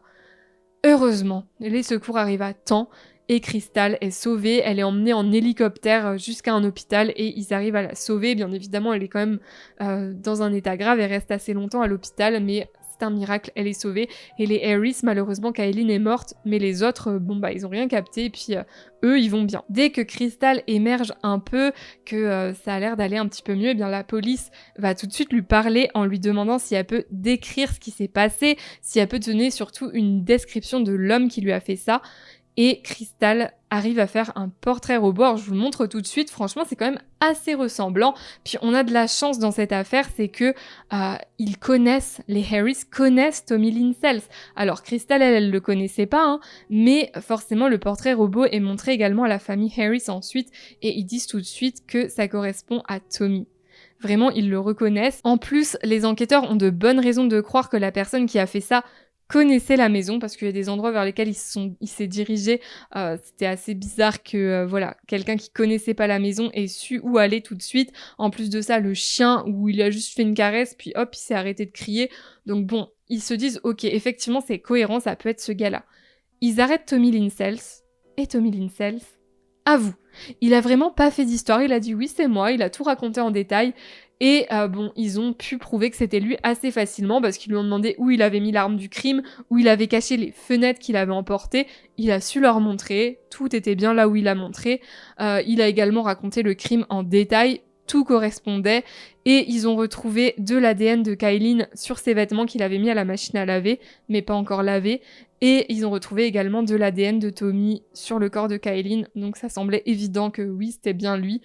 Heureusement, les secours arrivent à temps et Crystal est sauvée. Elle est emmenée en hélicoptère jusqu'à un hôpital et ils arrivent à la sauver. Bien évidemment, elle est quand même dans un état grave. Elle reste assez longtemps à l'hôpital, mais c'est un miracle, elle est sauvée. Et les Harris, malheureusement, Kaylin est morte, mais les autres, ils ont rien capté. Et puis, eux, ils vont bien. Dès que Crystal émerge un peu, que ça a l'air d'aller un petit peu mieux, eh bien la police va tout de suite lui parler en lui demandant si elle peut décrire ce qui s'est passé, si elle peut donner surtout une description de l'homme qui lui a fait ça. Et Crystal arrive à faire un portrait robot. Alors, je vous le montre tout de suite. Franchement, c'est quand même assez ressemblant. Puis, on a de la chance dans cette affaire, c'est que les Harris connaissent Tommy Lynn Sells. Alors, Crystal, elle le connaissait pas, mais forcément, le portrait robot est montré également à la famille Harris ensuite, et ils disent tout de suite que ça correspond à Tommy. Vraiment, ils le reconnaissent. En plus, les enquêteurs ont de bonnes raisons de croire que la personne qui a fait ça connaissait la maison, parce qu'il y a des endroits vers lesquels il s'est dirigé. C'était assez bizarre que voilà, quelqu'un qui connaissait pas la maison ait su où aller tout de suite. En plus de ça, le chien, où il a juste fait une caresse, puis hop, il s'est arrêté de crier. Donc bon, ils se disent, ok, effectivement, c'est cohérent, ça peut être ce gars-là. Ils arrêtent Tommy Linsels, et Tommy Linsels avoue. Il a vraiment pas fait d'histoire, il a dit oui, c'est moi, il a tout raconté en détail. Et bon, ils ont pu prouver que c'était lui assez facilement parce qu'ils lui ont demandé où il avait mis l'arme du crime, où il avait caché les fenêtres qu'il avait emportées. Il a su leur montrer, tout était bien là où il a montré. Il a également raconté le crime en détail, tout correspondait. Et ils ont retrouvé de l'ADN de Kaylin sur ses vêtements qu'il avait mis à la machine à laver, mais pas encore lavés. Et ils ont retrouvé également de l'ADN de Tommy sur le corps de Kaylin, donc ça semblait évident que oui, c'était bien lui.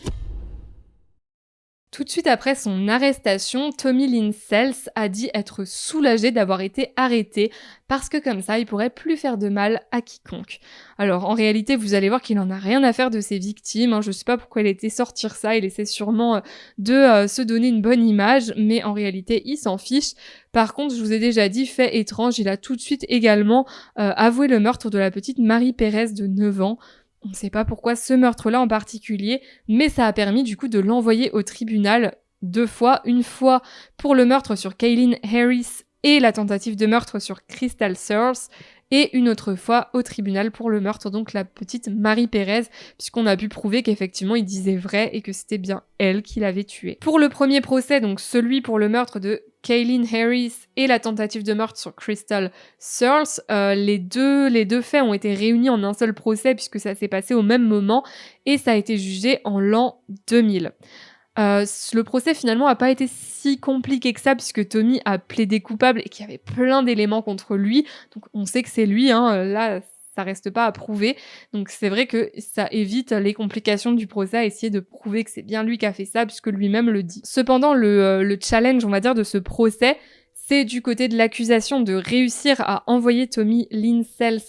Tout de suite après son arrestation, Tommy Linsels a dit être soulagé d'avoir été arrêté parce que comme ça, il pourrait plus faire de mal à quiconque. Alors en réalité, vous allez voir qu'il en a rien à faire de ses victimes, hein. Je sais pas pourquoi il était sortir ça, il essaie sûrement de se donner une bonne image, mais en réalité, il s'en fiche. Par contre, je vous ai déjà dit, fait étrange, il a tout de suite également avoué le meurtre de la petite Marie Pérez de 9 ans. On ne sait pas pourquoi ce meurtre-là en particulier, mais ça a permis du coup de l'envoyer au tribunal 2 fois. Une fois pour le meurtre sur Kaylin Harris et la tentative de meurtre sur Crystal Searles, et une autre fois au tribunal pour le meurtre, donc la petite Marie Pérez, puisqu'on a pu prouver qu'effectivement il disait vrai et que c'était bien elle qui l'avait tué. Pour le premier procès, donc celui pour le meurtre de Kaylin Harris et la tentative de meurtre sur Crystal Searles, les deux faits ont été réunis en un seul procès puisque ça s'est passé au même moment et ça a été jugé en l'an 2000. Le procès finalement a pas été si compliqué que ça puisque Tommy a plaidé coupable et qu'il y avait plein d'éléments contre lui, donc on sait que c'est lui, hein, là ça reste pas à prouver, donc c'est vrai que ça évite les complications du procès à essayer de prouver que c'est bien lui qui a fait ça puisque lui-même le dit. Cependant le challenge on va dire de ce procès, c'est du côté de l'accusation de réussir à envoyer Tommy Linsels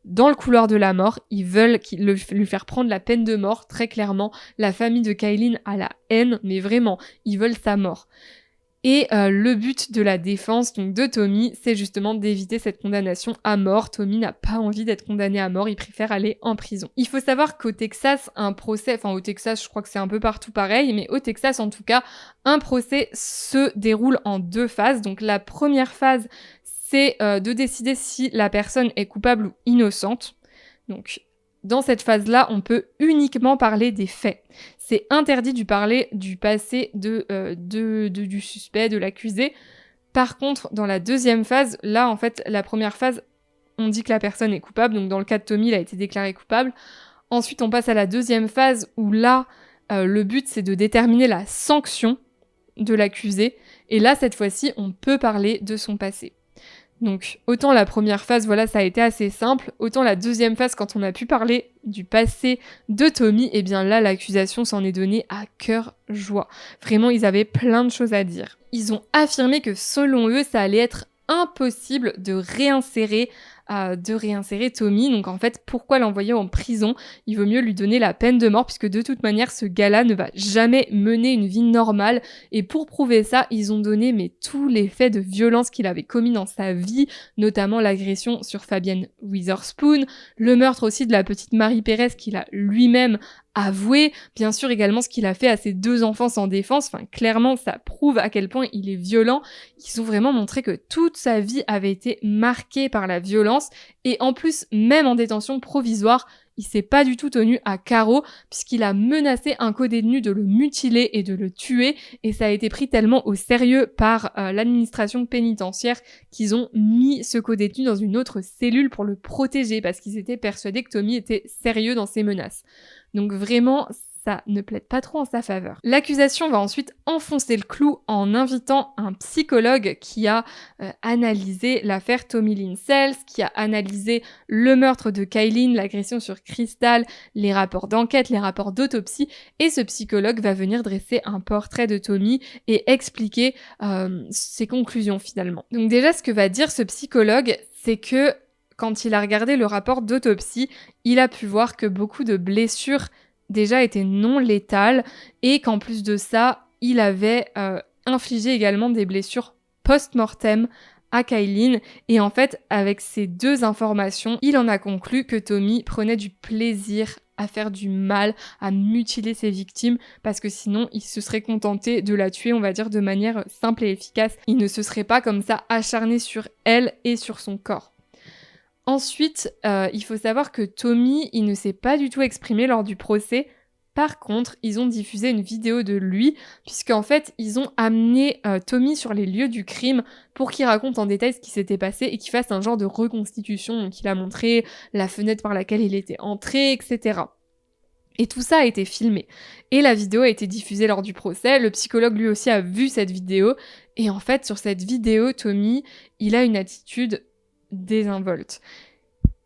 dans le couloir de la mort. Ils veulent lui faire prendre la peine de mort, très clairement. La famille de Kaylin a la haine, mais vraiment, ils veulent sa mort. Et le but de la défense donc de Tommy, c'est justement d'éviter cette condamnation à mort. Tommy n'a pas envie d'être condamné à mort, il préfère aller en prison. Il faut savoir qu'au Texas, un procès, enfin au Texas, je crois que c'est un peu partout pareil, mais au Texas en tout cas, un procès se déroule en 2 phases. Donc la première phase, c'est de décider si la personne est coupable ou innocente. Donc, dans cette phase-là, on peut uniquement parler des faits. C'est interdit de parler du passé du suspect, de l'accusé. Par contre, dans la deuxième phase, là, en fait, la première phase, on dit que la personne est coupable. Donc, dans le cas de Tommy, il a été déclaré coupable. Ensuite, on passe à la deuxième phase où là, le but, c'est de déterminer la sanction de l'accusé. Et là, cette fois-ci, on peut parler de son passé. Donc, autant la première phase, voilà, ça a été assez simple, autant la deuxième phase, quand on a pu parler du passé de Tommy, eh bien là, l'accusation s'en est donnée à cœur joie. Vraiment, ils avaient plein de choses à dire. Ils ont affirmé que, selon eux, ça allait être impossible de réinsérer Tommy. Donc en fait, pourquoi l'envoyer en prison ? Il vaut mieux lui donner la peine de mort puisque de toute manière, ce gars-là ne va jamais mener une vie normale. Et pour prouver ça, ils ont donné tous les faits de violence qu'il avait commis dans sa vie, notamment l'agression sur Fabienne Witherspoon, le meurtre aussi de la petite Marie Pérez qu'il a lui-même avoué, bien sûr également ce qu'il a fait à ses 2 enfants sans défense, enfin clairement ça prouve à quel point il est violent. Ils ont vraiment montré que toute sa vie avait été marquée par la violence et en plus même en détention provisoire, il s'est pas du tout tenu à carreau puisqu'il a menacé un codétenu de le mutiler et de le tuer et ça a été pris tellement au sérieux par l'administration pénitentiaire qu'ils ont mis ce codétenu dans une autre cellule pour le protéger parce qu'ils étaient persuadés que Tommy était sérieux dans ses menaces. Donc vraiment, ça ne plaide pas trop en sa faveur. L'accusation va ensuite enfoncer le clou en invitant un psychologue qui a analysé l'affaire Tommy Linsels, qui a analysé le meurtre de Kaylin, l'agression sur Crystal, les rapports d'enquête, les rapports d'autopsie, et ce psychologue va venir dresser un portrait de Tommy et expliquer ses conclusions finalement. Donc déjà, ce que va dire ce psychologue, c'est que quand il a regardé le rapport d'autopsie, il a pu voir que beaucoup de blessures déjà étaient non létales et qu'en plus de ça, il avait infligé également des blessures post-mortem à Kaylin. Et en fait, avec ces 2 informations, il en a conclu que Tommy prenait du plaisir à faire du mal, à mutiler ses victimes, parce que sinon, il se serait contenté de la tuer, on va dire, de manière simple et efficace. Il ne se serait pas comme ça acharné sur elle et sur son corps. Ensuite, il faut savoir que Tommy, il ne s'est pas du tout exprimé lors du procès. Par contre, ils ont diffusé une vidéo de lui, puisqu'en fait, ils ont amené Tommy sur les lieux du crime pour qu'il raconte en détail ce qui s'était passé et qu'il fasse un genre de reconstitution. Donc il a montré la fenêtre par laquelle il était entré, etc. Et tout ça a été filmé. Et la vidéo a été diffusée lors du procès. Le psychologue lui aussi a vu cette vidéo. Et en fait, sur cette vidéo, Tommy, il a une attitude désinvolte.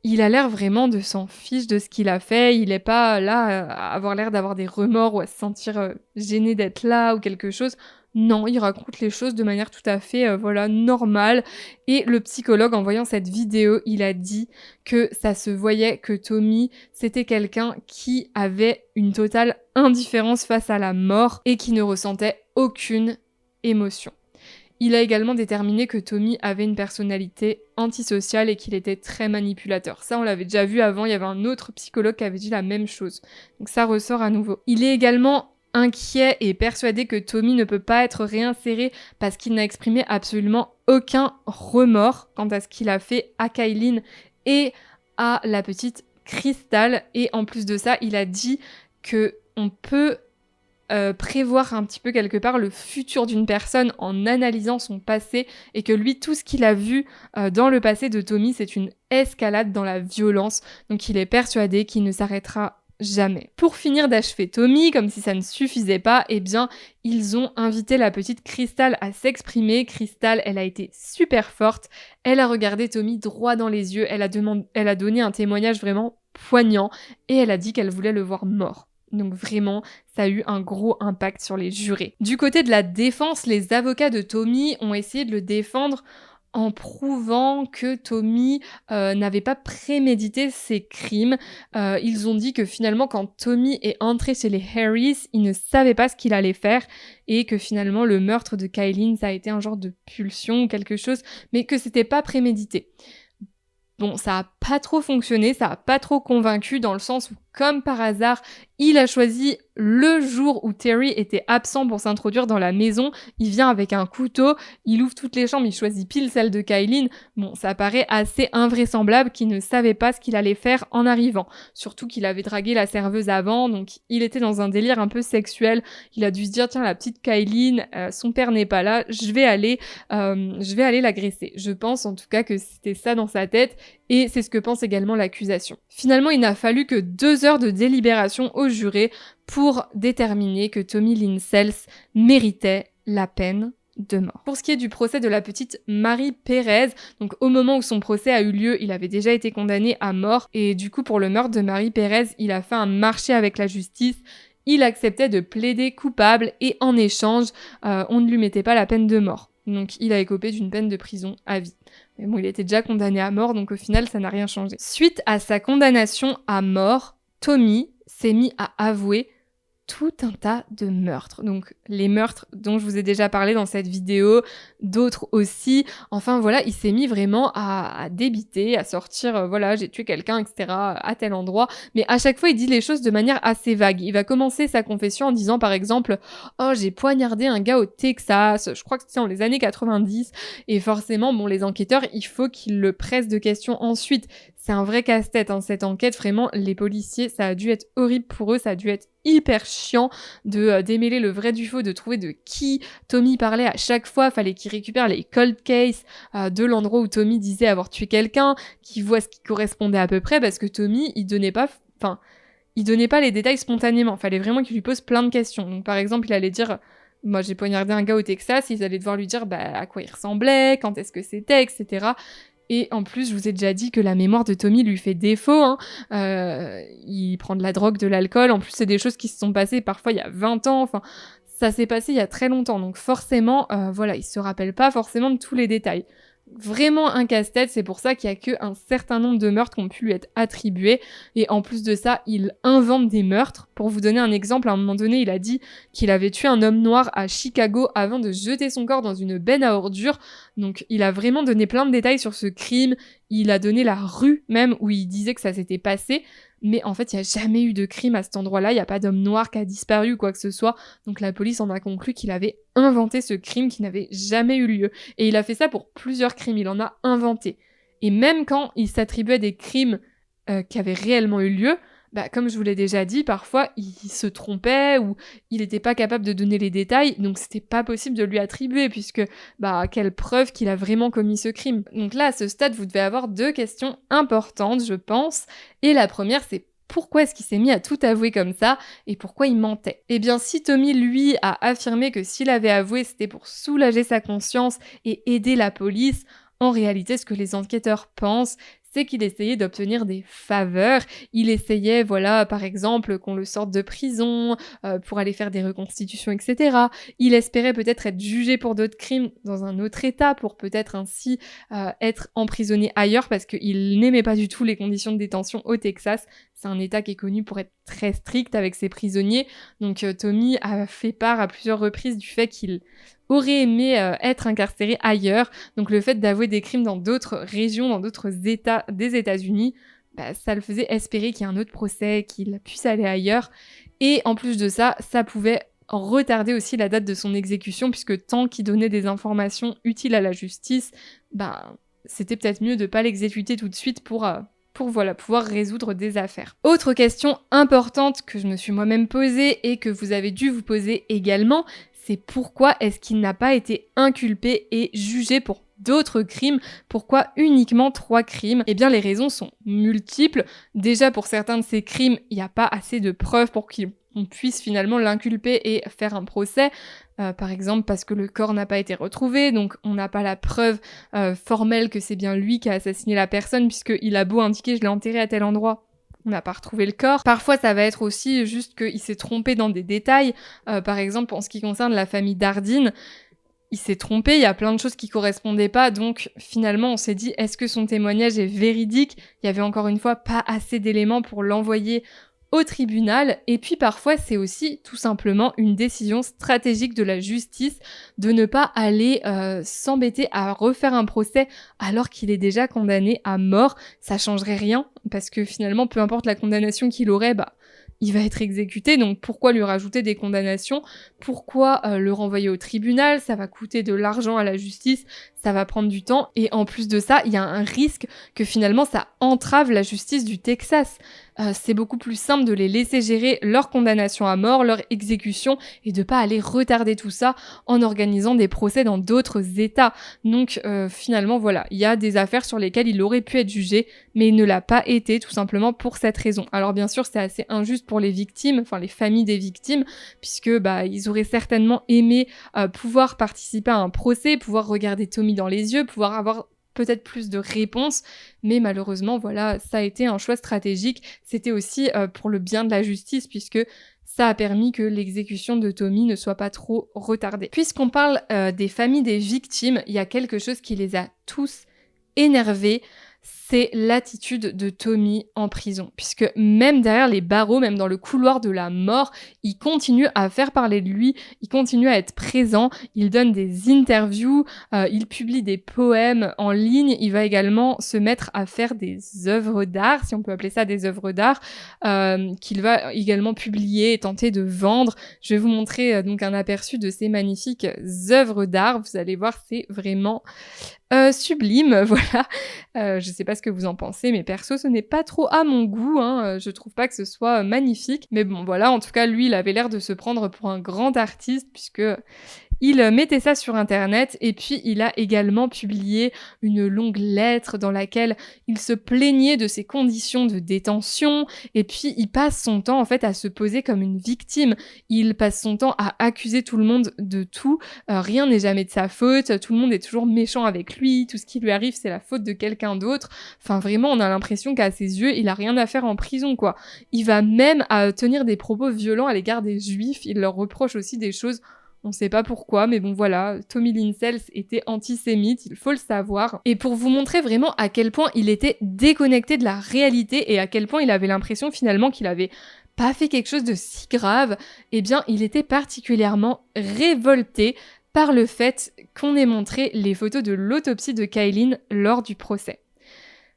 Il a l'air vraiment de s'en fiche de ce qu'il a fait. Il est pas là à avoir l'air d'avoir des remords ou à se sentir gêné d'être là ou quelque chose. Non, il raconte les choses de manière tout à fait normale. Et le psychologue, en voyant cette vidéo, il a dit que ça se voyait que Tommy, c'était quelqu'un qui avait une totale indifférence face à la mort et qui ne ressentait aucune émotion. Il a également déterminé que Tommy avait une personnalité antisociale et qu'il était très manipulateur. Ça, on l'avait déjà vu avant, il y avait un autre psychologue qui avait dit la même chose. Donc ça ressort à nouveau. Il est également inquiet et persuadé que Tommy ne peut pas être réinséré parce qu'il n'a exprimé absolument aucun remords quant à ce qu'il a fait à Kaylin et à la petite Crystal. Et en plus de ça, il a dit que on peut prévoir un petit peu quelque part le futur d'une personne en analysant son passé et que lui, tout ce qu'il a vu dans le passé de Tommy, c'est une escalade dans la violence. Donc il est persuadé qu'il ne s'arrêtera jamais. Pour finir d'achever Tommy, comme si ça ne suffisait pas, eh bien, ils ont invité la petite Crystal à s'exprimer. Crystal, elle a été super forte. Elle a regardé Tommy droit dans les yeux. Elle a donné un témoignage vraiment poignant et elle a dit qu'elle voulait le voir mort. Donc vraiment, ça a eu un gros impact sur les jurés. Du côté de la défense, les avocats de Tommy ont essayé de le défendre en prouvant que Tommy n'avait pas prémédité ses crimes. Ils ont dit que finalement, quand Tommy est entré chez les Harris, il ne savait pas ce qu'il allait faire et que finalement, le meurtre de Kaylin, ça a été un genre de pulsion ou quelque chose, mais que c'était pas prémédité. Bon, ça a pas trop fonctionné, ça a pas trop convaincu dans le sens où, comme par hasard, il a choisi le jour où Terry était absent pour s'introduire dans la maison. Il vient avec un couteau, il ouvre toutes les chambres, il choisit pile celle de Kaylin. Bon, ça paraît assez invraisemblable qu'il ne savait pas ce qu'il allait faire en arrivant. Surtout qu'il avait dragué la serveuse avant, donc il était dans un délire un peu sexuel. Il a dû se dire, tiens, la petite Kaylin, son père n'est pas là, je vais aller l'agresser. Je pense en tout cas que c'était ça dans sa tête. Et c'est ce que pense également l'accusation. Finalement, il n'a fallu que 2 heures de délibération au juré pour déterminer que Tommy Lynn Sells méritait la peine de mort. Pour ce qui est du procès de la petite Marie Perez, donc au moment où son procès a eu lieu, il avait déjà été condamné à mort et du coup pour le meurtre de Marie Perez, il a fait un marché avec la justice. Il acceptait de plaider coupable et en échange, on ne lui mettait pas la peine de mort. Donc il a écopé d'une peine de prison à vie. Mais bon, il était déjà condamné à mort, donc au final, ça n'a rien changé. Suite à sa condamnation à mort, Tommy s'est mis à avouer tout un tas de meurtres. Donc les meurtres dont je vous ai déjà parlé dans cette vidéo, d'autres aussi. Enfin voilà, il s'est mis vraiment à débiter, à sortir, j'ai tué quelqu'un, etc. à tel endroit. Mais à chaque fois, il dit les choses de manière assez vague. Il va commencer sa confession en disant par exemple « Oh, j'ai poignardé un gars au Texas, je crois que c'était dans les années 90. » Et forcément, bon, les enquêteurs, il faut qu'ils le pressent de questions ensuite. C'est un vrai casse-tête, cette enquête. Vraiment, les policiers, ça a dû être horrible pour eux, ça a dû être hyper chiant de démêler le vrai du faux, de trouver de qui Tommy parlait à chaque fois. Fallait qu'il récupère les cold cases de l'endroit où Tommy disait avoir tué quelqu'un, qu'il voit ce qui correspondait à peu près, parce que Tommy, il donnait pas les détails spontanément. Fallait vraiment qu'il lui pose plein de questions. Donc par exemple, il allait dire... Moi, j'ai poignardé un gars au Texas, ils allaient devoir lui dire à quoi il ressemblait, quand est-ce que c'était, etc. Et en plus, je vous ai déjà dit que la mémoire de Tommy lui fait défaut. Il prend de la drogue, de l'alcool. En plus, c'est des choses qui se sont passées parfois il y a 20 ans. Enfin, ça s'est passé il y a très longtemps. Donc forcément, il se rappelle pas forcément de tous les détails. vraiment un casse-tête, c'est pour ça qu'il y a qu'un certain nombre de meurtres qui ont pu lui être attribués, et en plus de ça, il invente des meurtres. Pour vous donner un exemple, à un moment donné, il a dit qu'il avait tué un homme noir à Chicago avant de jeter son corps dans une benne à ordures, donc il a vraiment donné plein de détails sur ce crime, il a donné la rue même où il disait que ça s'était passé, mais en fait, il n'y a jamais eu de crime à cet endroit-là, il n'y a pas d'homme noir qui a disparu ou quoi que ce soit, donc la police en a conclu qu'il avait inventé ce crime qui n'avait jamais eu lieu. Et il a fait ça pour plusieurs crimes, il en a inventé. Et même quand il s'attribuait des crimes qui avaient réellement eu lieu, comme je vous l'ai déjà dit, parfois il se trompait ou il n'était pas capable de donner les détails, donc c'était pas possible de lui attribuer, puisque quelle preuve qu'il a vraiment commis ce crime. Donc là, à ce stade, vous devez avoir 2 questions importantes, je pense. Et la première, c'est pourquoi est-ce qu'il s'est mis à tout avouer comme ça et pourquoi il mentait? Eh bien, si Tommy, lui, a affirmé que s'il avait avoué, c'était pour soulager sa conscience et aider la police, en réalité, ce que les enquêteurs pensent, c'est qu'il essayait d'obtenir des faveurs. Il essayait, par exemple, qu'on le sorte de prison, pour aller faire des reconstitutions, etc. Il espérait peut-être être jugé pour d'autres crimes dans un autre état, pour peut-être ainsi être emprisonné ailleurs, parce qu'il n'aimait pas du tout les conditions de détention au Texas. C'est un état qui est connu pour être très strict avec ses prisonniers. Donc Tommy a fait part à plusieurs reprises du fait qu'il aurait aimé être incarcéré ailleurs. Donc le fait d'avouer des crimes dans d'autres régions, dans d'autres états des États-Unis, ça le faisait espérer qu'il y ait un autre procès, qu'il puisse aller ailleurs. Et en plus de ça, ça pouvait retarder aussi la date de son exécution, puisque tant qu'il donnait des informations utiles à la justice, c'était peut-être mieux de pas l'exécuter tout de suite pour pouvoir résoudre des affaires. Autre question importante que je me suis moi-même posée et que vous avez dû vous poser également, c'est pourquoi est-ce qu'il n'a pas été inculpé et jugé pour d'autres crimes? Pourquoi uniquement 3 crimes? Eh bien, les raisons sont multiples. Déjà, pour certains de ces crimes, il n'y a pas assez de preuves pour qu'on puisse finalement l'inculper et faire un procès. Par exemple, parce que le corps n'a pas été retrouvé, donc on n'a pas la preuve formelle que c'est bien lui qui a assassiné la personne, puisqu'il a beau indiquer « je l'ai enterré à tel endroit ». On n'a pas retrouvé le corps. Parfois, ça va être aussi juste qu'il s'est trompé dans des détails. Par exemple, en ce qui concerne la famille Dardine, il s'est trompé, il y a plein de choses qui correspondaient pas, donc finalement, on s'est dit, est-ce que son témoignage est véridique? Il y avait encore une fois pas assez d'éléments pour l'envoyer au tribunal. Et puis parfois, c'est aussi tout simplement une décision stratégique de la justice de ne pas aller s'embêter à refaire un procès alors qu'il est déjà condamné à mort. Ça changerait rien, parce que finalement, peu importe la condamnation qu'il aurait, il va être exécuté, donc pourquoi lui rajouter des condamnations? Pourquoi le renvoyer au tribunal? Ça va coûter de l'argent à la justice, ça va prendre du temps, et en plus de ça, il y a un risque que finalement ça entrave la justice du Texas. C'est beaucoup plus simple de les laisser gérer leur condamnation à mort, leur exécution, et de pas aller retarder tout ça en organisant des procès dans d'autres États. Donc finalement, voilà, il y a des affaires sur lesquelles il aurait pu être jugé, mais il ne l'a pas été, tout simplement pour cette raison. Alors bien sûr, c'est assez injuste pour les victimes, enfin les familles des victimes, puisque ils auraient certainement aimé pouvoir participer à un procès, pouvoir regarder Tommy dans les yeux, pouvoir avoir peut-être plus de réponses, mais malheureusement, voilà, ça a été un choix stratégique. C'était aussi pour le bien de la justice, puisque ça a permis que l'exécution de Tommy ne soit pas trop retardée. Puisqu'on parle des familles des victimes, il y a quelque chose qui les a tous énervés, c'est l'attitude de Tommy en prison. Puisque même derrière les barreaux, même dans le couloir de la mort, il continue à faire parler de lui, il continue à être présent, il donne des interviews, il publie des poèmes en ligne, il va également se mettre à faire des œuvres d'art, si on peut appeler ça des œuvres d'art, qu'il va également publier et tenter de vendre. Je vais vous montrer donc un aperçu de ces magnifiques œuvres d'art, vous allez voir, c'est vraiment sublime, voilà. Je sais pas ce que vous en pensez, mais perso, ce n'est pas trop à mon goût, je trouve pas que ce soit magnifique. Mais bon, voilà, en tout cas, lui, il avait l'air de se prendre pour un grand artiste, puisque il mettait ça sur internet, et puis il a également publié une longue lettre dans laquelle il se plaignait de ses conditions de détention, et puis il passe son temps en fait à se poser comme une victime. Il passe son temps à accuser tout le monde de tout, rien n'est jamais de sa faute, tout le monde est toujours méchant avec lui, tout ce qui lui arrive c'est la faute de quelqu'un d'autre. Enfin vraiment, on a l'impression qu'à ses yeux, il a rien à faire en prison, quoi. Il va même à tenir des propos violents à l'égard des juifs, il leur reproche aussi des choses On sait pas pourquoi, mais bon voilà, Tommy Lynn Sells était antisémite, il faut le savoir. Et pour vous montrer vraiment à quel point il était déconnecté de la réalité et à quel point il avait l'impression finalement qu'il avait pas fait quelque chose de si grave, eh bien il était particulièrement révolté par le fait qu'on ait montré les photos de l'autopsie de Kaylin lors du procès.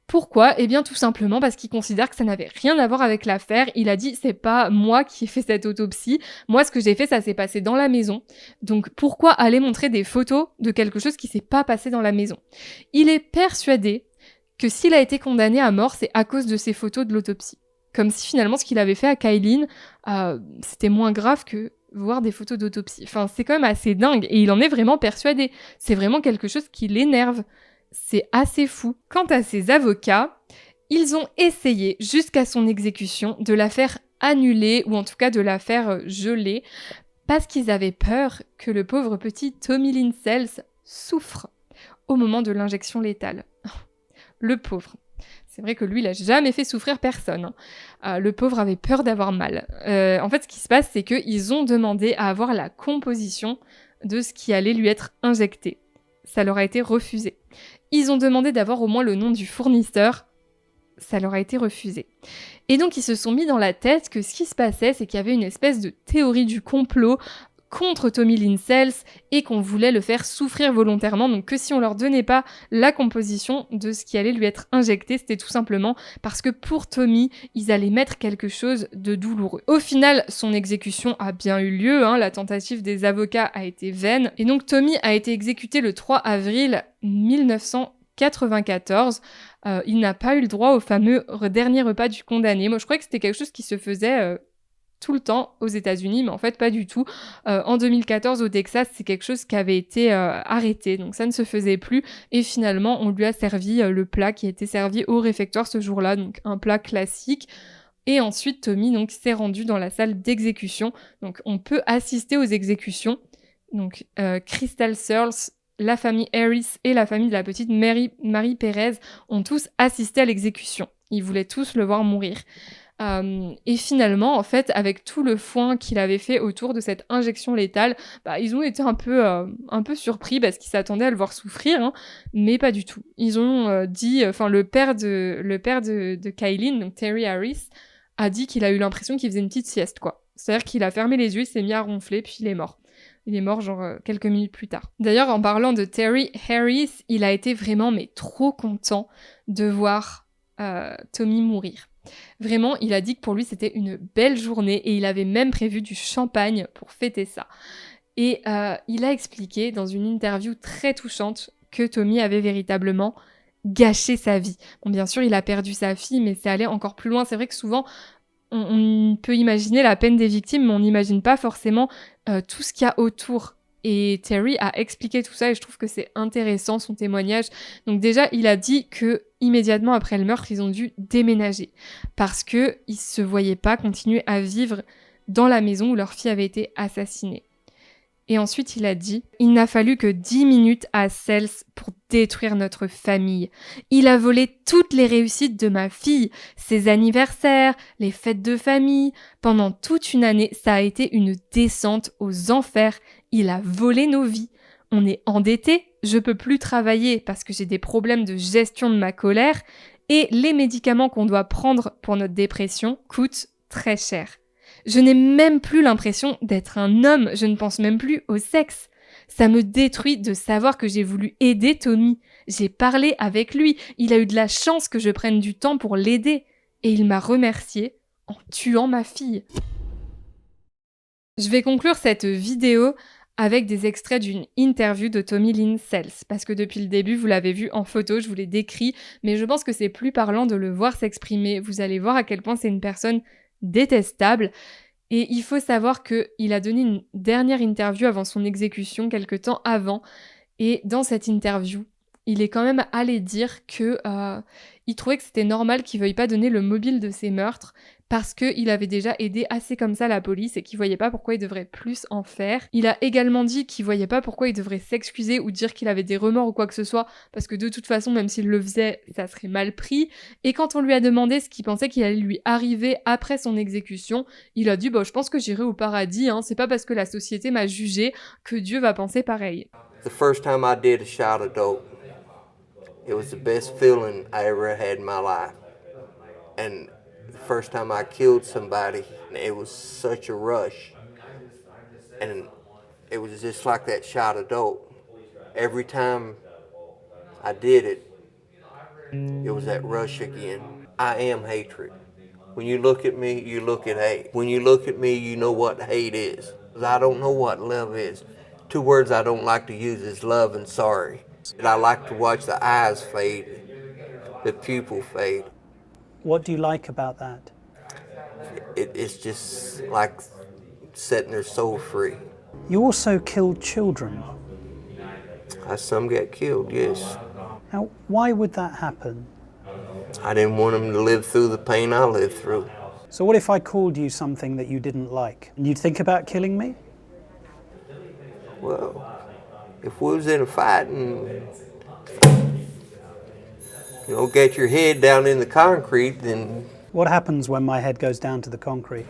Pourquoi ? Eh bien tout simplement parce qu'il considère que ça n'avait rien à voir avec l'affaire. Il a dit c'est pas moi qui ai fait cette autopsie. Moi ce que j'ai fait ça s'est passé dans la maison. Donc pourquoi aller montrer des photos de quelque chose qui s'est pas passé dans la maison ? Il est persuadé que s'il a été condamné à mort c'est à cause de ces photos de l'autopsie. Comme si finalement ce qu'il avait fait à Kaylin c'était moins grave que voir des photos d'autopsie. Enfin c'est quand même assez dingue et il en est vraiment persuadé. C'est vraiment quelque chose qui l'énerve. C'est assez fou. Quant à ses avocats, ils ont essayé jusqu'à son exécution de la faire annuler ou en tout cas de la faire geler parce qu'ils avaient peur que le pauvre petit Tommy Lynn Sells souffre au moment de l'injection létale. Le pauvre. C'est vrai que lui, il a jamais fait souffrir personne. Le pauvre avait peur d'avoir mal. En fait, ce qui se passe, c'est qu'ils ont demandé à avoir la composition de ce qui allait lui être injecté. Ça leur a été refusé. Ils ont demandé d'avoir au moins le nom du fournisseur. Ça leur a été refusé. Et donc, ils se sont mis dans la tête que ce qui se passait, c'est qu'il y avait une espèce de théorie du complot contre Tommy Lynn Sells et qu'on voulait le faire souffrir volontairement. Donc, que si on leur donnait pas la composition de ce qui allait lui être injecté, c'était tout simplement parce que pour Tommy, ils allaient mettre quelque chose de douloureux. Au final, son exécution a bien eu lieu. La tentative des avocats a été vaine. Et donc, Tommy a été exécuté le 3 avril 1994. Il n'a pas eu le droit au fameux dernier repas du condamné. Moi, je croyais que c'était quelque chose qui se faisait tout le temps aux États-Unis, mais en fait pas du tout. En 2014 au Texas, c'est quelque chose qui avait été arrêté, donc ça ne se faisait plus. Et finalement, on lui a servi le plat qui était servi au réfectoire ce jour-là, donc un plat classique. Et ensuite, Tommy donc s'est rendu dans la salle d'exécution. Donc on peut assister aux exécutions. Donc Crystal Searles, la famille Harris et la famille de la petite Marie Perez ont tous assisté à l'exécution. Ils voulaient tous le voir mourir. Et finalement, en fait, avec tout le foin qu'il avait fait autour de cette injection létale, ils ont été un peu surpris parce qu'ils s'attendaient à le voir souffrir, mais pas du tout. Ils ont dit, le père de Kaylin, donc Terry Harris, a dit qu'il a eu l'impression qu'il faisait une petite sieste, quoi. C'est-à-dire qu'il a fermé les yeux, il s'est mis à ronfler, puis il est mort. Il est mort quelques minutes plus tard. D'ailleurs, en parlant de Terry Harris, il a été vraiment trop content de voir Tommy mourir. Vraiment, il a dit que pour lui, c'était une belle journée et il avait même prévu du champagne pour fêter ça. Et il a expliqué dans une interview très touchante que Tommy avait véritablement gâché sa vie. Bon, bien sûr, il a perdu sa fille, mais c'est allé encore plus loin. C'est vrai que souvent, on peut imaginer la peine des victimes, mais on n'imagine pas forcément tout ce qu'il y a autour. Et Terry a expliqué tout ça et je trouve que c'est intéressant son témoignage. Donc déjà, il a dit que immédiatement après le meurtre, ils ont dû déménager parce que ils se voyaient pas continuer à vivre dans la maison où leur fille avait été assassinée. Et ensuite, il a dit « Il n'a fallu que 10 minutes à Sells pour détruire notre famille. Il a volé toutes les réussites de ma fille, ses anniversaires, les fêtes de famille. Pendant toute une année, ça a été une descente aux enfers. Il a volé nos vies. On est endettés, je peux plus travailler parce que j'ai des problèmes de gestion de ma colère et les médicaments qu'on doit prendre pour notre dépression coûtent très cher. Je n'ai même plus l'impression d'être un homme, je ne pense même plus au sexe. Ça me détruit de savoir que j'ai voulu aider Tommy. J'ai parlé avec lui, il a eu de la chance que je prenne du temps pour l'aider. Et il m'a remercié en tuant ma fille. » Je vais conclure cette vidéo avec des extraits d'une interview de Tommy Lynn Sells, parce que depuis le début, vous l'avez vu en photo, je vous l'ai décrit, mais je pense que c'est plus parlant de le voir s'exprimer. Vous allez voir à quel point c'est une personne détestable. Et il faut savoir qu'il a donné une dernière interview avant son exécution, quelque temps avant. Et dans cette interview, il est quand même allé dire que, il trouvait que c'était normal qu'il veuille pas donner le mobile de ses meurtres parce qu'il avait déjà aidé assez comme ça la police et qu'il voyait pas pourquoi il devrait plus en faire. Il a également dit qu'il voyait pas pourquoi il devrait s'excuser ou dire qu'il avait des remords ou quoi que ce soit, parce que de toute façon, même s'il le faisait, ça serait mal pris. Et quand on lui a demandé ce qu'il pensait qu'il allait lui arriver après son exécution, il a dit bah, je pense que j'irai au paradis, hein. C'est pas parce que la société m'a jugé que Dieu va penser pareil. The first time I did a shot of dope, it was the best feeling I ever had in my life. And the first time I killed somebody, it was such a rush. And it was just like that shot of dope. Every time I did it, it was that rush again. I am hatred. When you look at me, you look at hate. When you look at me, you know what hate is. 'Cause I don't know what love is. Two words I don't like to use is love and sorry. And I like to watch the eyes fade, the pupil fade. What do you like about that? It's just like setting their soul free. You also killed children. Some get killed, yes. Now, why would that happen? I didn't want them to live through the pain I lived through. So what if I called you something that you didn't like? And you'd think about killing me? Well, if we was in a fight and, get your head down in the concrete, then, What happens when my head goes down to the concrete?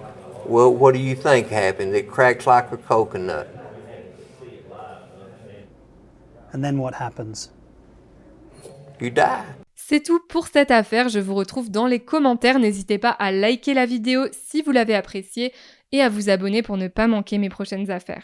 well, what do you think happens? It cracks like a coconut. And then what happens? You die. C'est tout pour cette affaire, je vous retrouve dans les commentaires, n'hésitez pas à liker la vidéo si vous l'avez appréciée et à vous abonner pour ne pas manquer mes prochaines affaires.